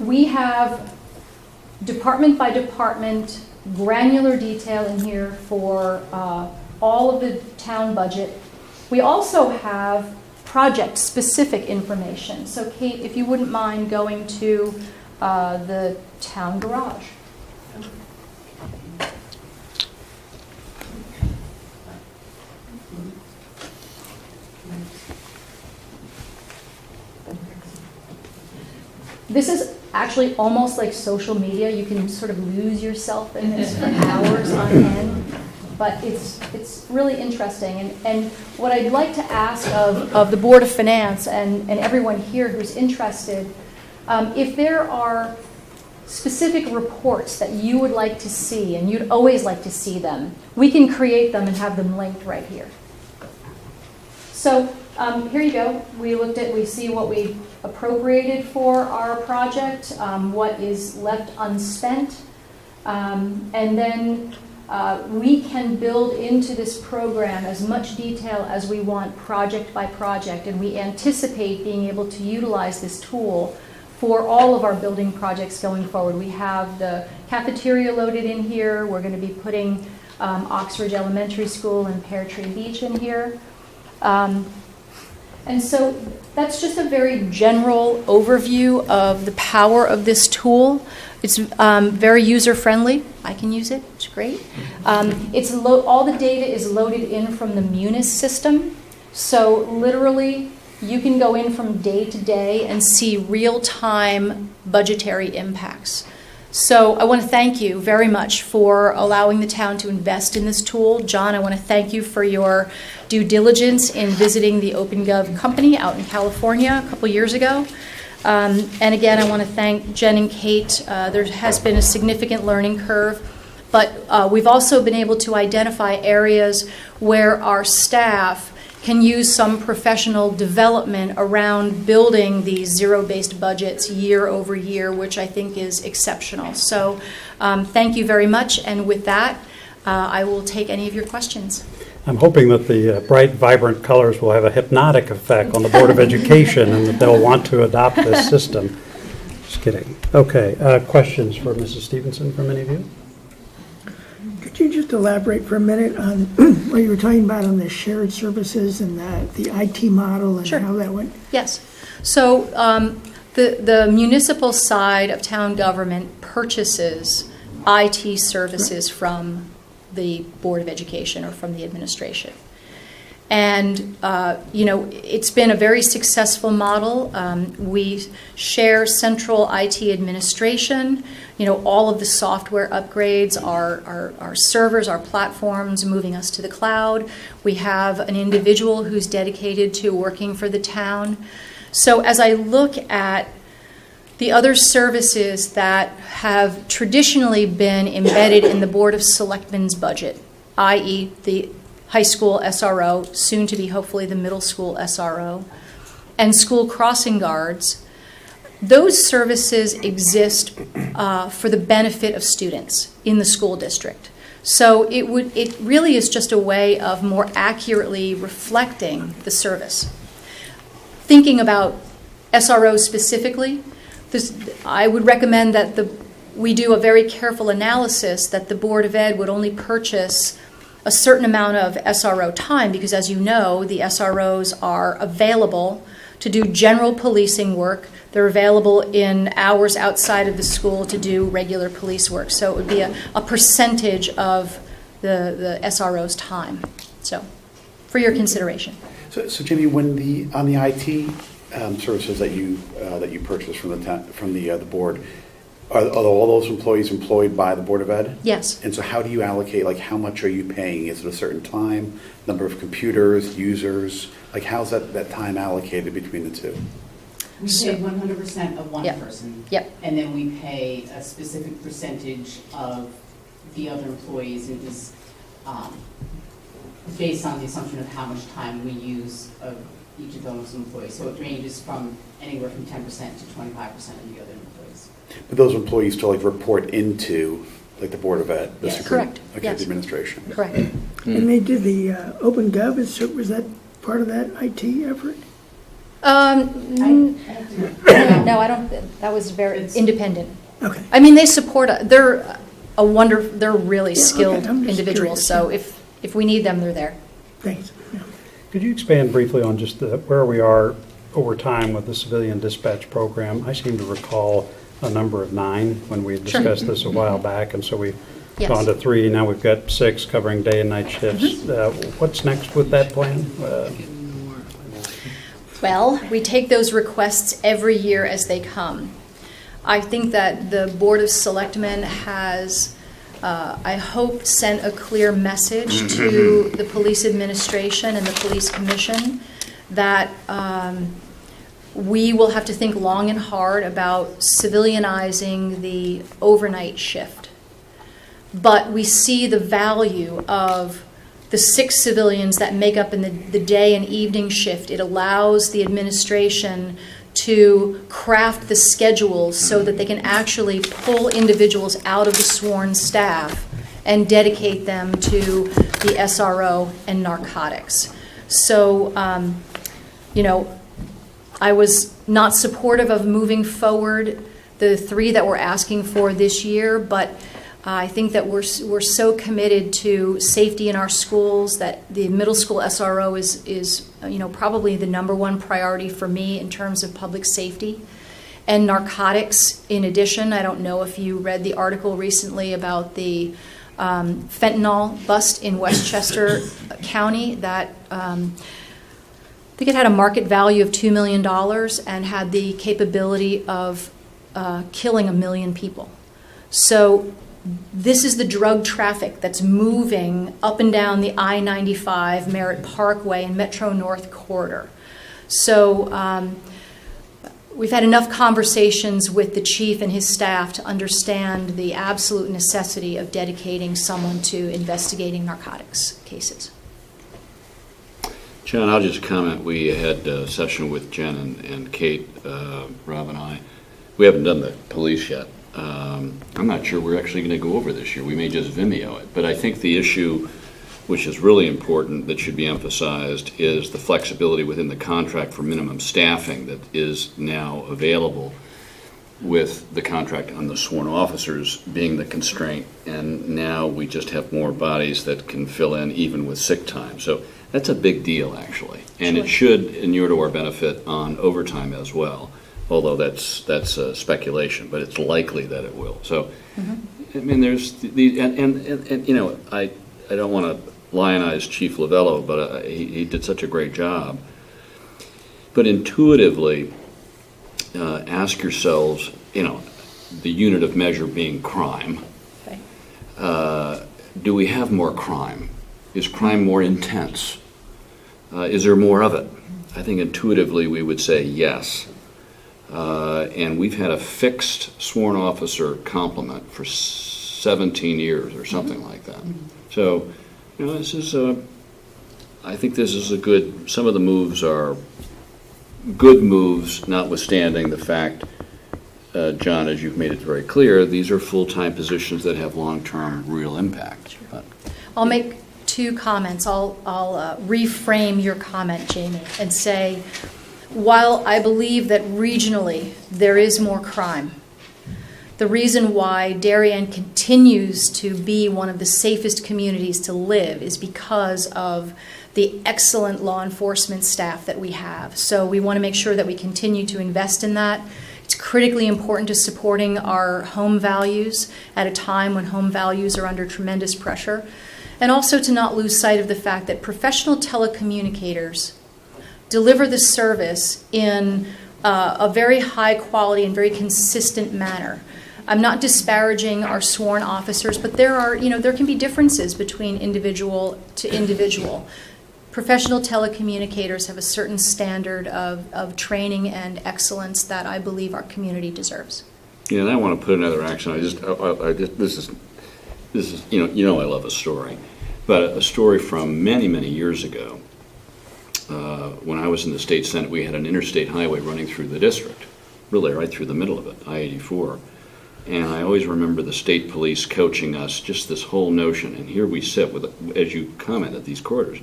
Speaker 9: we have department by department granular detail in here for all of the town budget. We also have project-specific information. So Kate, if you wouldn't mind going to the town garage. This is actually almost like social media. You can sort of lose yourself in this for hours on end. But it's really interesting. And what I'd like to ask of the Board of Finance and everyone here who's interested, if there are specific reports that you would like to see, and you'd always like to see them, we can create them and have them linked right here. So here you go. We see what we appropriated for our project, what is left unspent, and then we can build into this program as much detail as we want project by project, and we anticipate being able to utilize this tool for all of our building projects going forward. We have the cafeteria loaded in here. We're going to be putting Oxford Elementary School and Pear Tree Beach in here. And so that's just a very general overview of the power of this tool. It's very user-friendly. I can use it. It's great. All the data is loaded in from the Munis system. So literally, you can go in from day to day and see real-time budgetary impacts. So I want to thank you very much for allowing the town to invest in this tool. John, I want to thank you for your due diligence in visiting the OpenGov company out in California a couple years ago. And again, I want to thank Jen and Kate. There has been a significant learning curve, But we've also been able to identify areas where our staff can use some professional development around building these zero-based budgets year over year, which I think is exceptional. So thank you very much. And with that, I will take any of your questions.
Speaker 1: I'm hoping that the bright, vibrant colors will have a hypnotic effect on the Board of Education and that they'll want to adopt this system. Just kidding. Okay, questions for Mrs. Stevenson from any of you?
Speaker 6: Could you just elaborate for a minute on what you were talking about on the shared services and the IT model and
Speaker 9: Sure.
Speaker 6: how that went?
Speaker 9: Yes. So the municipal side of town government purchases IT services from the Board of Education or from the administration. And, it's been a very successful model. We share central IT administration, all of the software upgrades, our servers, our platforms, moving us to the cloud. We have an individual who's dedicated to working for the town. So as I look at the other services that have traditionally been embedded in the Board of Selectmen's budget, i.e. the high school SRO, soon to be hopefully the middle school SRO, and school crossing guards, those services exist for the benefit of students in the school district. So it really is just a way of more accurately reflecting the service. Thinking about SRO specifically, I would recommend that we do a very careful analysis that the Board of Ed would only purchase a certain amount of SRO time, because as you know, the SROs are available to do general policing work. They're available in hours outside of the school to do regular police work. So it would be a percentage of the SRO's time. So, for your consideration.
Speaker 10: So Jimmy, when on the IT services that you purchased from the board, are all those employees employed by the Board of Ed?
Speaker 9: Yes.
Speaker 10: And so how do you allocate, like how much are you paying? Is it a certain time, number of computers, users? Like how's that time allocated between the two?
Speaker 11: We pay 100% of one
Speaker 9: Yep.
Speaker 11: person.
Speaker 9: Yep.
Speaker 11: And then we pay a specific percentage of the other employees. It was based on the assumption of how much time we use of each of those employees. So it ranges from anywhere from 10% to 25% of the other employees.
Speaker 10: But those employees still like report into like the Board of Ed?
Speaker 11: Yes.
Speaker 9: Correct.
Speaker 10: Okay,
Speaker 9: Yes.
Speaker 10: the administration.
Speaker 9: Correct.
Speaker 6: And they did the Open Gov, was that part of that IT effort?
Speaker 9: No, I don't. That was very independent.
Speaker 6: Okay.
Speaker 9: I mean, they support. They're They're really skilled
Speaker 6: I'm just
Speaker 9: individuals.
Speaker 6: curious.
Speaker 9: So if we need them, they're there.
Speaker 6: Thanks. Yeah.
Speaker 1: Could you expand briefly on just where we are over time with the civilian dispatch program? I seem to recall a number of 9 when we had
Speaker 9: Sure.
Speaker 1: discussed this a while back, and so we've
Speaker 9: Yes.
Speaker 1: gone to 3. Now we've got 6 covering day and night shifts. What's next with that plan?
Speaker 9: Well, we take those requests every year as they come. I think that the Board of Selectmen has, I hope, sent a clear message to the police administration and the police commission that we will have to think long and hard about civilianizing the overnight shift. But we see the value of the 6 civilians that make up in the day and evening shift. It allows the administration to craft the schedules so that they can actually pull individuals out of the sworn staff and dedicate them to the SRO and narcotics. So, I was not supportive of moving forward the 3 that we're asking for this year, but I think that we're so committed to safety in our schools that the middle school SRO is probably the #1 priority for me in terms of public safety. And narcotics, in addition, I don't know if you read the article recently about the fentanyl bust in Westchester County that I think it had a market value of $2 million and had the capability of killing 1 million people. So this is the drug traffic that's moving up and down the I-95, Merritt Parkway, and Metro North Corridor. So we've had enough conversations with the chief and his staff to understand the absolute necessity of dedicating someone to investigating narcotics cases.
Speaker 5: John, I'll just comment. We had a session with Jen and Kate, Rob and I. We haven't done the police yet. I'm not sure we're actually going to go over this year. We may just Vimeo it. But I think the issue, which is really important, that should be emphasized, is the flexibility within the contract for minimum staffing that is now available, with the contract on the sworn officers being the constraint. And now we just have more bodies that can fill in even with sick time. So that's a big deal, actually. And
Speaker 9: Sure.
Speaker 5: it should inure to our benefit on overtime as well, although that's speculation, but it's likely that it will. So, I mean, there's the, and you know, I don't want to lionize Chief Lavello, but he did such a great job. But intuitively, ask yourselves, you know, the unit of measure being crime.
Speaker 9: Okay.
Speaker 5: Do we have more crime? Is crime more intense? Is there more of it? I think intuitively we would say yes. And we've had a fixed sworn officer complement for 17 years or something like that. So, you know, this is I think this is a good, some of the moves are good moves, notwithstanding the fact, John, as you've made it very clear, these are full-time positions that have long-term real impact. But
Speaker 9: I'll make two comments. I'll reframe your comment, Jayme, and say, while I believe that regionally there is more crime, the reason why Darien continues to be one of the safest communities to live is because of the excellent law enforcement staff that we have. So we want to make sure that we continue to invest in that. It's critically important to supporting our home values at a time when home values are under tremendous pressure. And also to not lose sight of the fact that professional telecommunicators deliver the service in a very high quality and very consistent manner. I'm not disparaging our sworn officers, but there are, you know, there can be differences between individual to individual. Professional telecommunicators have a certain standard of training and excellence that I believe our community deserves.
Speaker 5: yeah, and I want to put another action. I just this is you know I love a story, but a story from many years ago. When I was in the state senate, we had an interstate highway running through the district, really right through the middle of it, I-84. And I always remember the state police coaching us, just this whole notion, and here we sit with, as you commented, these corridors.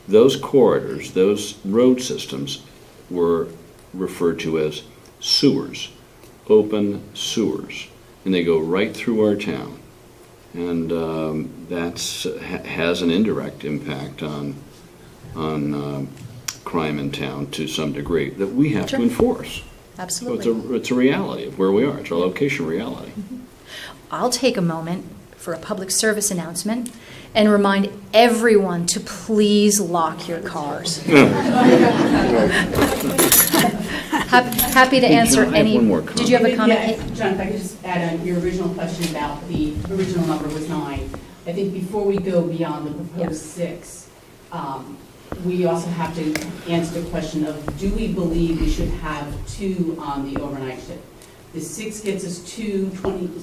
Speaker 5: Those corridors, those road systems were referred to as sewers, open sewers, and they go right through our town. And that has an indirect impact on crime in town to some degree that we have to enforce.
Speaker 9: Absolutely.
Speaker 5: So it's a reality of where we are. It's our location reality.
Speaker 9: I'll take a moment for a public service announcement and remind everyone to please lock your cars. Happy to answer
Speaker 5: John, I have
Speaker 9: any.
Speaker 5: one more comment.
Speaker 9: Did you have a comment?
Speaker 11: Yeah, John, if I could just add on your original question about the original number was 9. I think before we go beyond the proposed 6, we also have to answer the question of, do we believe we should have 2 on the overnight shift? The 6 gets us 2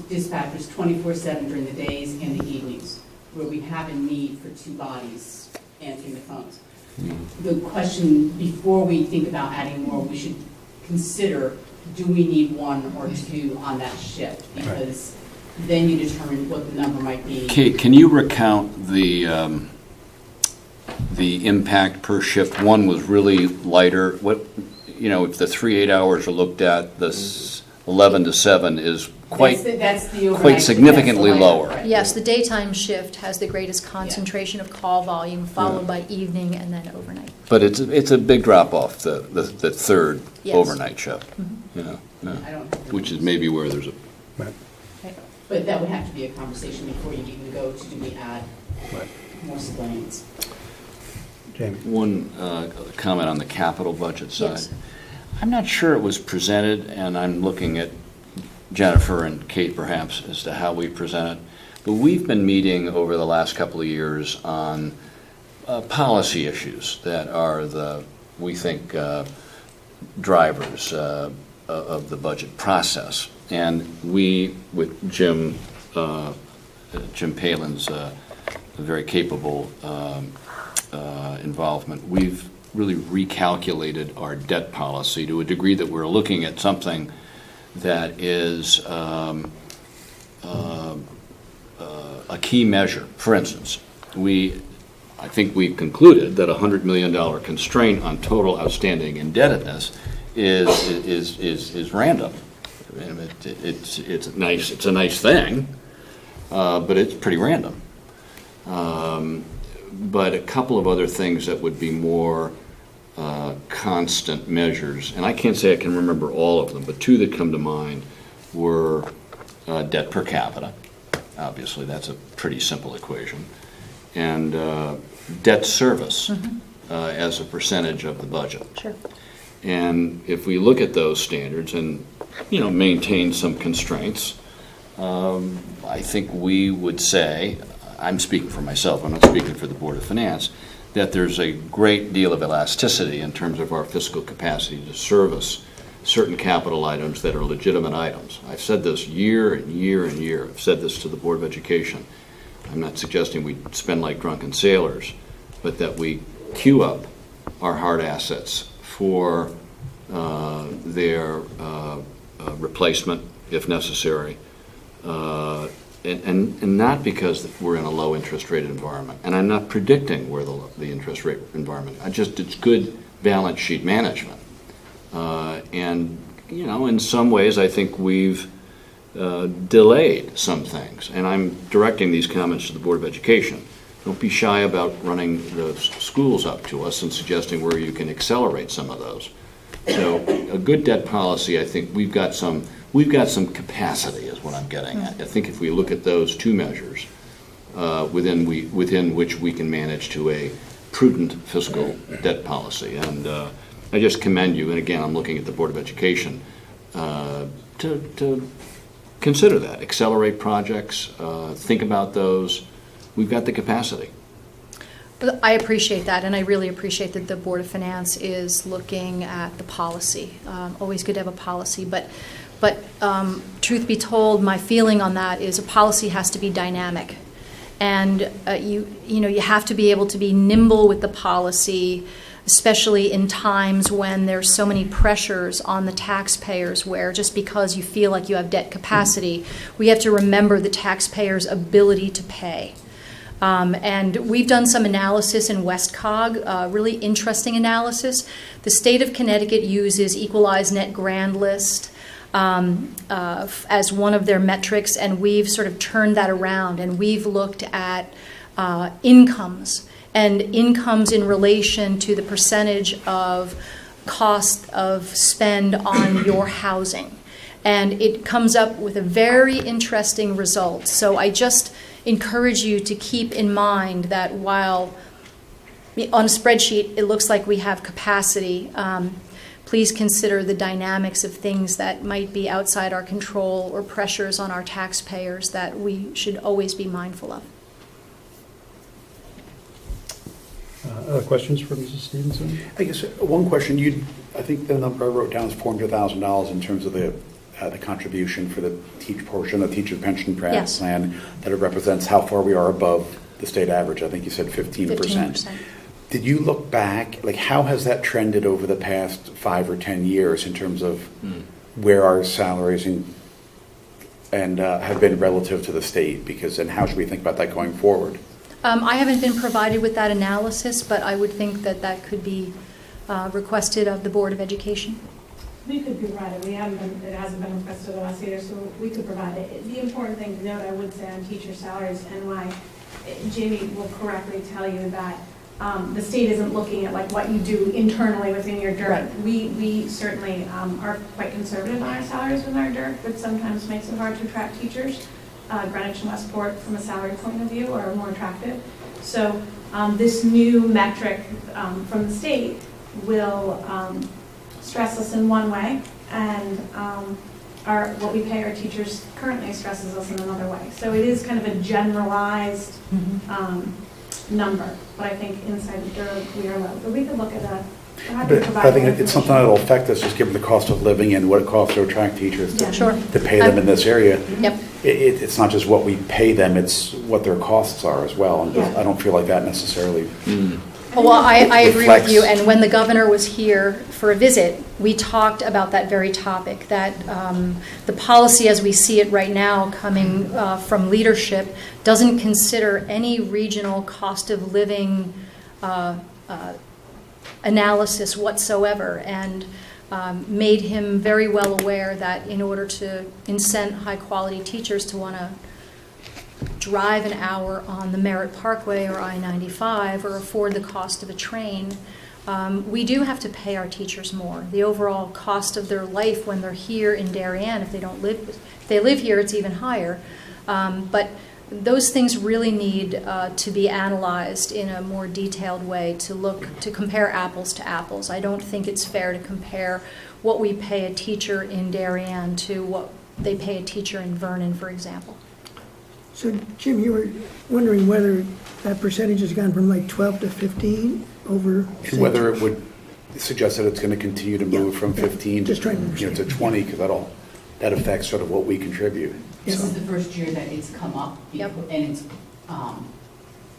Speaker 11: dispatchers 24/7 during the days and the evenings, where we have a need for 2 bodies answering the phones. The question, before we think about adding more, we should consider, do we need 1 or 2 on that shift? Because then you determine what the number might be.
Speaker 5: Kate, can you recount the impact per shift? One was really lighter. What, you know, if the 3 8-hours are looked at, the 11 to 7 is quite
Speaker 11: That's the overnight
Speaker 5: quite
Speaker 11: shift,
Speaker 5: significantly
Speaker 11: that's the lighter,
Speaker 5: lower.
Speaker 11: right.
Speaker 9: Yes, the daytime shift has the greatest concentration of call volume, followed by evening and then overnight.
Speaker 5: But it's a big drop off, the third
Speaker 9: Yes.
Speaker 5: overnight shift, you know,
Speaker 11: I don't have the
Speaker 5: which is
Speaker 11: numbers.
Speaker 5: maybe where there's a,
Speaker 11: But that would have to be a conversation before you even go to, do we add more civilians?
Speaker 1: Jamie?
Speaker 5: one comment on the capital budget side.
Speaker 9: Yes.
Speaker 5: I'm not sure it was presented, and I'm looking at Jennifer and Kate perhaps as to how we present it, but we've been meeting over the last couple of years on policy issues that are we think, drivers, the budget process. And we, with Jim Palin's very capable involvement, we've really recalculated our debt policy to a degree that we're looking at something that is a key measure. For instance, I think we've concluded that a $100 million constraint on total outstanding indebtedness is random. It's nice. It's a nice thing, but it's pretty random. But a couple of other things that would be more constant measures, and I can't say I can remember all of them, but two that come to mind were debt per capita. Obviously, that's a pretty simple equation. And debt service as a percentage of the budget.
Speaker 9: Sure.
Speaker 5: And if we look at those standards and, maintain some constraints, I think we would say, I'm speaking for myself, I'm not speaking for the Board of Finance, that there's a great deal of elasticity in terms of our fiscal capacity to service certain capital items that are legitimate items. I've said this year and year and year. I've said this to the Board of Education. I'm not suggesting we spend like drunken sailors, but that we queue up our hard assets for their replacement, if necessary, and not because we're in a low interest rate environment. And I'm not predicting where the interest rate environment. It's good balance sheet management. And in some ways, I think we've delayed some things. And I'm directing these comments to the Board of Education. Don't be shy about running the schools up to us and suggesting where you can accelerate some of those. So a good debt policy, I think we've got some capacity is what I'm getting at. I think if we look at those two measures within which we can manage to a prudent fiscal debt policy. And I just commend you, and again, I'm looking at the Board of Education, to consider that. Accelerate projects, think about those. We've got the capacity.
Speaker 9: I appreciate that, and I really appreciate that the Board of Finance is looking at the policy. Always good to have a policy, but truth be told, my feeling on that is a policy has to be dynamic, and you have to be able to be nimble with the policy, especially in times when there's so many pressures on the taxpayers, where just because you feel like you have debt capacity, we have to remember the taxpayers' ability to pay. And we've done some analysis in WestCog, really interesting analysis. The state of Connecticut uses equalized net grand list as one of their metrics, and we've sort of turned that around, and we've looked at incomes, and incomes in relation to the percentage of cost of spend on your housing. And it comes up with a very interesting result. So I just encourage you to keep in mind that while on a spreadsheet it looks like we have capacity, please consider the dynamics of things that might be outside our control or pressures on our taxpayers that we should always be mindful of.
Speaker 1: Other questions for Mrs. Stevenson?
Speaker 10: I guess one question, I think the number I wrote down is $400,000 in terms of the contribution for the portion of the teacher pension plan,
Speaker 9: Yes.
Speaker 10: that it represents how far we are above the state average. I think you said 15%.
Speaker 9: 15%.
Speaker 10: Did you look back, how has that trended over the past 5 or 10 years in terms of where our salaries and have been relative to the state? And how should we think about that going forward?
Speaker 9: I haven't been provided with that analysis, but I would think that that could be requested of the Board of Education.
Speaker 3: We could provide it. It hasn't been requested of us either, so we could provide it. The important thing to note, I would say, on teacher salaries, and why Jamie will correctly tell you that the state isn't looking at what you do internally within your DIRC.
Speaker 9: Right.
Speaker 3: We certainly are quite conservative on our salaries with our DIRC, which sometimes makes it hard to attract teachers. Greenwich and Westport, from a salary point of view, are more attractive. So this new metric from the state will stress us in one way, and what we pay our teachers currently stresses us in another way. So it is kind of a generalized number, but I think inside the DIRC we are low. But we could look at Happy to
Speaker 10: But
Speaker 3: provide
Speaker 10: I think
Speaker 3: more
Speaker 10: it's something that'll affect us, just given the cost of living and what it costs to attract teachers to,
Speaker 9: Sure.
Speaker 10: to pay them in this area.
Speaker 9: Yep.
Speaker 10: It's not just what we pay them, it's what their costs are as well. And
Speaker 11: Yeah.
Speaker 10: I don't feel like that necessarily.
Speaker 9: Well, I agree with
Speaker 10: Reflects-
Speaker 9: you, and when the governor was here for a visit, we talked about that very topic, that the policy as we see it right now coming from leadership doesn't consider any regional cost of living analysis whatsoever, and made him very well aware that in order to incent high-quality teachers to want to drive an hour on the Merritt Parkway or I-95 or afford the cost of a train, we do have to pay our teachers more. The overall cost of their life when they're here in Darien, if they live here, it's even higher. But those things really need to be analyzed in a more detailed way to compare apples to apples. I don't think it's fair to compare what we pay a teacher in Darien to what they pay a teacher in Vernon, for example.
Speaker 6: So Jim, you were wondering whether that percentage has gone from like 12 to 15 over?
Speaker 10: And whether it would suggest that it's going to continue to move from 15
Speaker 6: Just trying to
Speaker 10: to
Speaker 6: understand.
Speaker 10: 20, because that affects sort of what we contribute.
Speaker 11: This
Speaker 10: So-
Speaker 11: is the first year that it's come up,
Speaker 9: Yep.
Speaker 11: and it's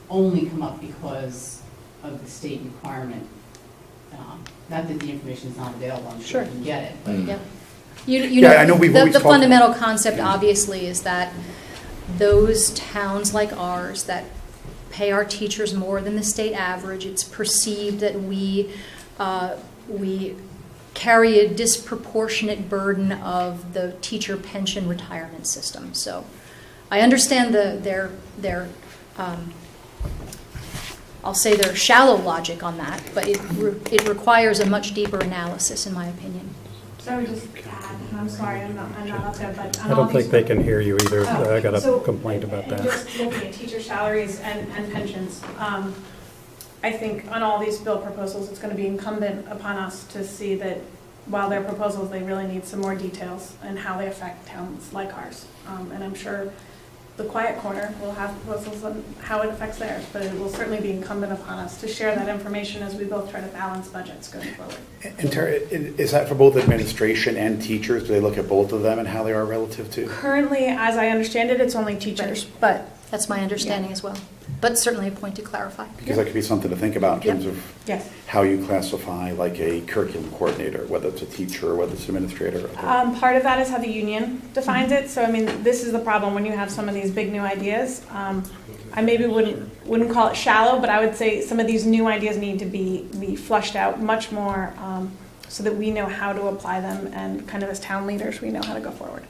Speaker 11: only come up because of the state requirement. Not that the information is not available, I'm sure you can get it, but
Speaker 9: Yep. You
Speaker 10: Yeah, I know we've
Speaker 9: the
Speaker 10: always talked-
Speaker 9: fundamental concept, obviously, is that those towns like ours that pay our teachers more than the state average, it's perceived that we carry a disproportionate burden of the teacher pension retirement system. So I understand their I'll say their shallow logic on that, but it requires a much deeper analysis, in my opinion.
Speaker 3: So I would just add, and I'm sorry, I'm not up there, but on
Speaker 1: I
Speaker 3: all
Speaker 1: don't think
Speaker 3: these-
Speaker 1: they can hear you either.
Speaker 3: Oh,
Speaker 1: I got
Speaker 3: so-
Speaker 1: a complaint about that.
Speaker 3: Just looking at teacher salaries and pensions, I think on all these bill proposals, it's going to be incumbent upon us to see that while they're proposals, they really need some more details and how they affect towns like ours. And I'm sure the quiet corner will have proposals on how it affects theirs, but it will certainly be incumbent upon us to share that information as we both try to balance budgets going forward.
Speaker 10: And Tara, is that for both administration and teachers? Do they look at both of them and how they are relative to?
Speaker 3: Currently, as I understand it, it's only teachers, but
Speaker 9: That's my understanding as well, but certainly a point to clarify.
Speaker 10: Because that could be something to think about in terms of
Speaker 3: yes.
Speaker 10: how you classify like a curriculum coordinator, whether it's a teacher or whether it's an administrator.
Speaker 3: Part of that is how the union defines it. So, I mean, this is the problem when you have some of these big new ideas. I maybe wouldn't call it shallow, but I would say some of these new ideas need to be flushed out much more so that we know how to apply them, and kind of as town leaders, we know how to go forward.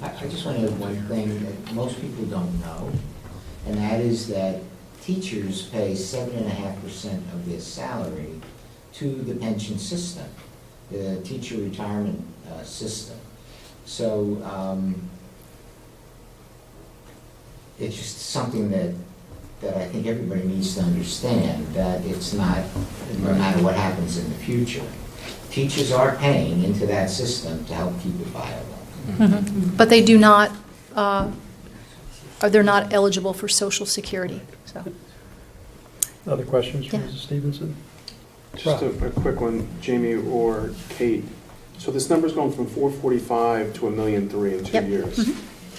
Speaker 4: I just want to add one thing that most people don't know, and that is that teachers pay 7.5% of their salary to the pension system, the teacher retirement system. So it's just something that I think everybody needs to understand, that it's not, no matter what happens in the future, teachers are paying into that system to help keep it viable.
Speaker 9: But they do not, they're not eligible for Social Security, so.
Speaker 1: Other questions from
Speaker 9: Yeah.
Speaker 1: Mrs. Stevenson?
Speaker 8: Just a quick one, Jamie or Kate. So this number's going from 445 to 1.3 million in 2
Speaker 9: Yep.
Speaker 8: years.
Speaker 9: Mhm.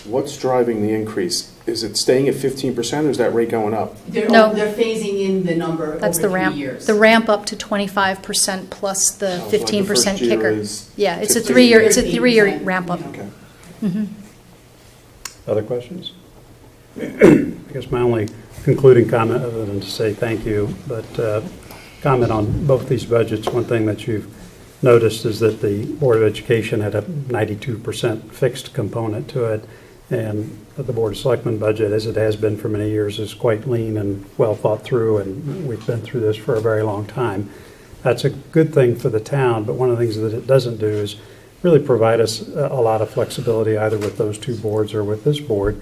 Speaker 8: What's driving the increase? Is it staying at 15% or is that rate going up?
Speaker 9: No.
Speaker 11: They're phasing in the number
Speaker 9: That's the
Speaker 11: over 3
Speaker 9: ramp.
Speaker 11: years.
Speaker 9: The ramp up to 25% plus the
Speaker 8: So, like,
Speaker 9: 15%
Speaker 8: the first year
Speaker 9: kicker.
Speaker 8: is
Speaker 9: Yeah, it's a
Speaker 8: 15.
Speaker 9: three-year, it's a
Speaker 11: 15%,
Speaker 9: three-year ramp up.
Speaker 8: Okay.
Speaker 9: Mhm.
Speaker 1: Other questions? I guess my only concluding comment, other than to say thank you, but comment on both these budgets. One thing that you've noticed is that the Board of Education had a 92% fixed component to it, and the Board of Selectmen budget, as it has been for many years, is quite lean and well thought through, and we've been through this for a very long time. That's a good thing for the town, but one of the things that it doesn't do is really provide us a lot of flexibility, either with those two boards or with this board,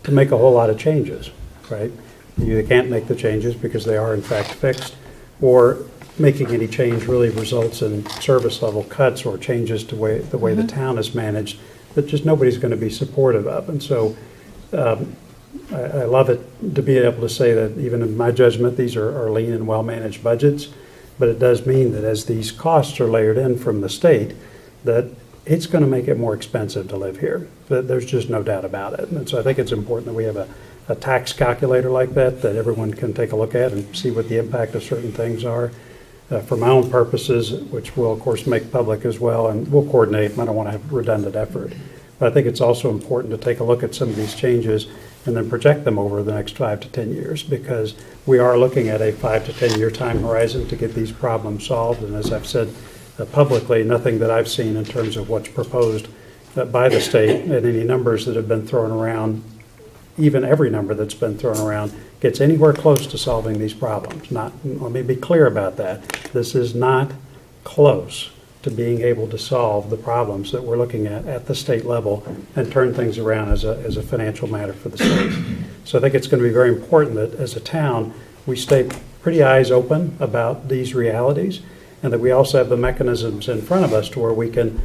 Speaker 1: to make a whole lot of changes, right? You either can't make the changes because they are in fact fixed, or making any change really results in service level cuts or changes to the way the town is managed that just nobody's going to be supportive of. And so I love it to be able to say that even in my judgment, these are lean and well-managed budgets, but it does mean that as these costs are layered in from the state, that it's going to make it more expensive to live here. There's just no doubt about it. And so I think it's important that we have a tax calculator like that everyone can take a look at and see what the impact of certain things are. For my own purposes, which we'll of course make public as well, and we'll coordinate, I don't want to have redundant effort. But I think it's also important to take a look at some of these changes and then project them over the next 5 to 10 years, because we are looking at a 5 to 10 year time horizon to get these problems solved. And as I've said publicly, nothing that I've seen in terms of what's proposed by the state and any numbers that have been thrown around, even every number that's been thrown around, gets anywhere close to solving these problems. Let me be clear about that. This is not close to being able to solve the problems that we're looking at the state level and turn things around as a financial matter for the state. So I think it's going to be very important that as a town, we stay pretty eyes open about these realities, and that we also have the mechanisms in front of us to where we can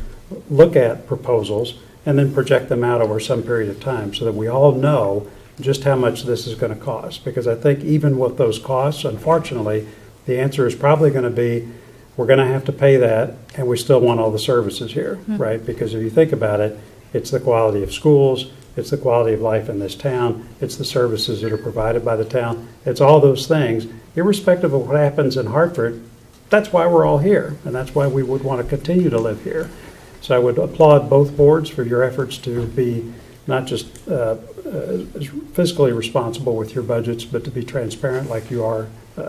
Speaker 1: look at proposals and then project them out over some period of time so that we all know just how much this is going to cost. Because I think even with those costs, unfortunately, the answer is probably going to be, we're going to have to pay that, and we still want all the services here, right? Because if you think about it, it's the quality of schools, it's the quality of life in this town, it's the services that are provided by the town, it's all those things, irrespective of what happens in Hartford. That's why we're all here, and that's why we would want to continue to live here. So I would applaud both boards for your efforts to be not just fiscally responsible with your budgets, but to be transparent like you are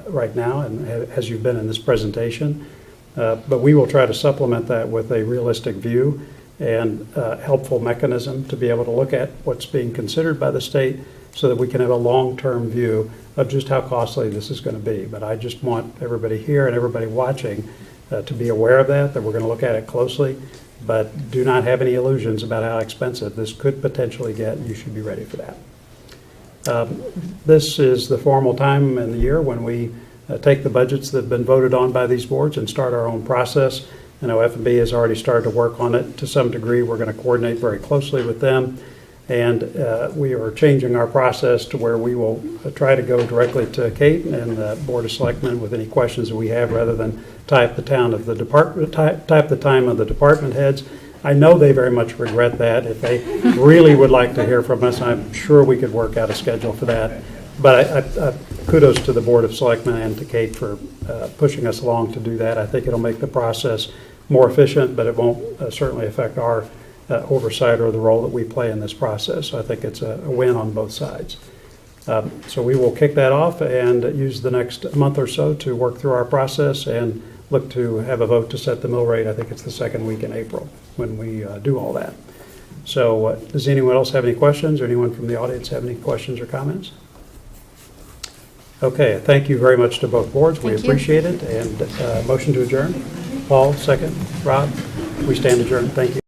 Speaker 1: right now and as you've been in this presentation. But we will try to supplement that with a realistic view and helpful mechanism to be able to look at what's being considered by the state so that we can have a long-term view of just how costly this is going to be. But I just want everybody here and everybody watching to be aware of that we're going to look at it closely, but do not have any illusions about how expensive this could potentially get. You should be ready for that. This is the formal time in the year when we take the budgets that have been voted on by these boards and start our own process. I know F&B has already started to work on it to some degree. We're going to coordinate very closely with them. And we are changing our process to where we will try to go directly to Kate and the Board of Selectmen with any questions that we have, rather than type the time of the department heads. I know they very much regret that. If they really would like to hear from us, I'm sure we could work out a schedule for that. But I kudos to the Board of Selectmen and to Kate for pushing us along to do that. I think it'll make the process more efficient, but it won't certainly affect our oversight or the role that we play in this process. So I think it's a win on both sides. So we will kick that off and use the next month or so to work through our process and look to have a vote to set the mill rate. I think it's the second week in April when we do all that. So does anyone else have any questions, or anyone from the audience have any questions or comments? Okay, thank you very much to both boards. We appreciate it. And motion to adjourn. Paul, second. Rob, we stand adjourned. Thank you.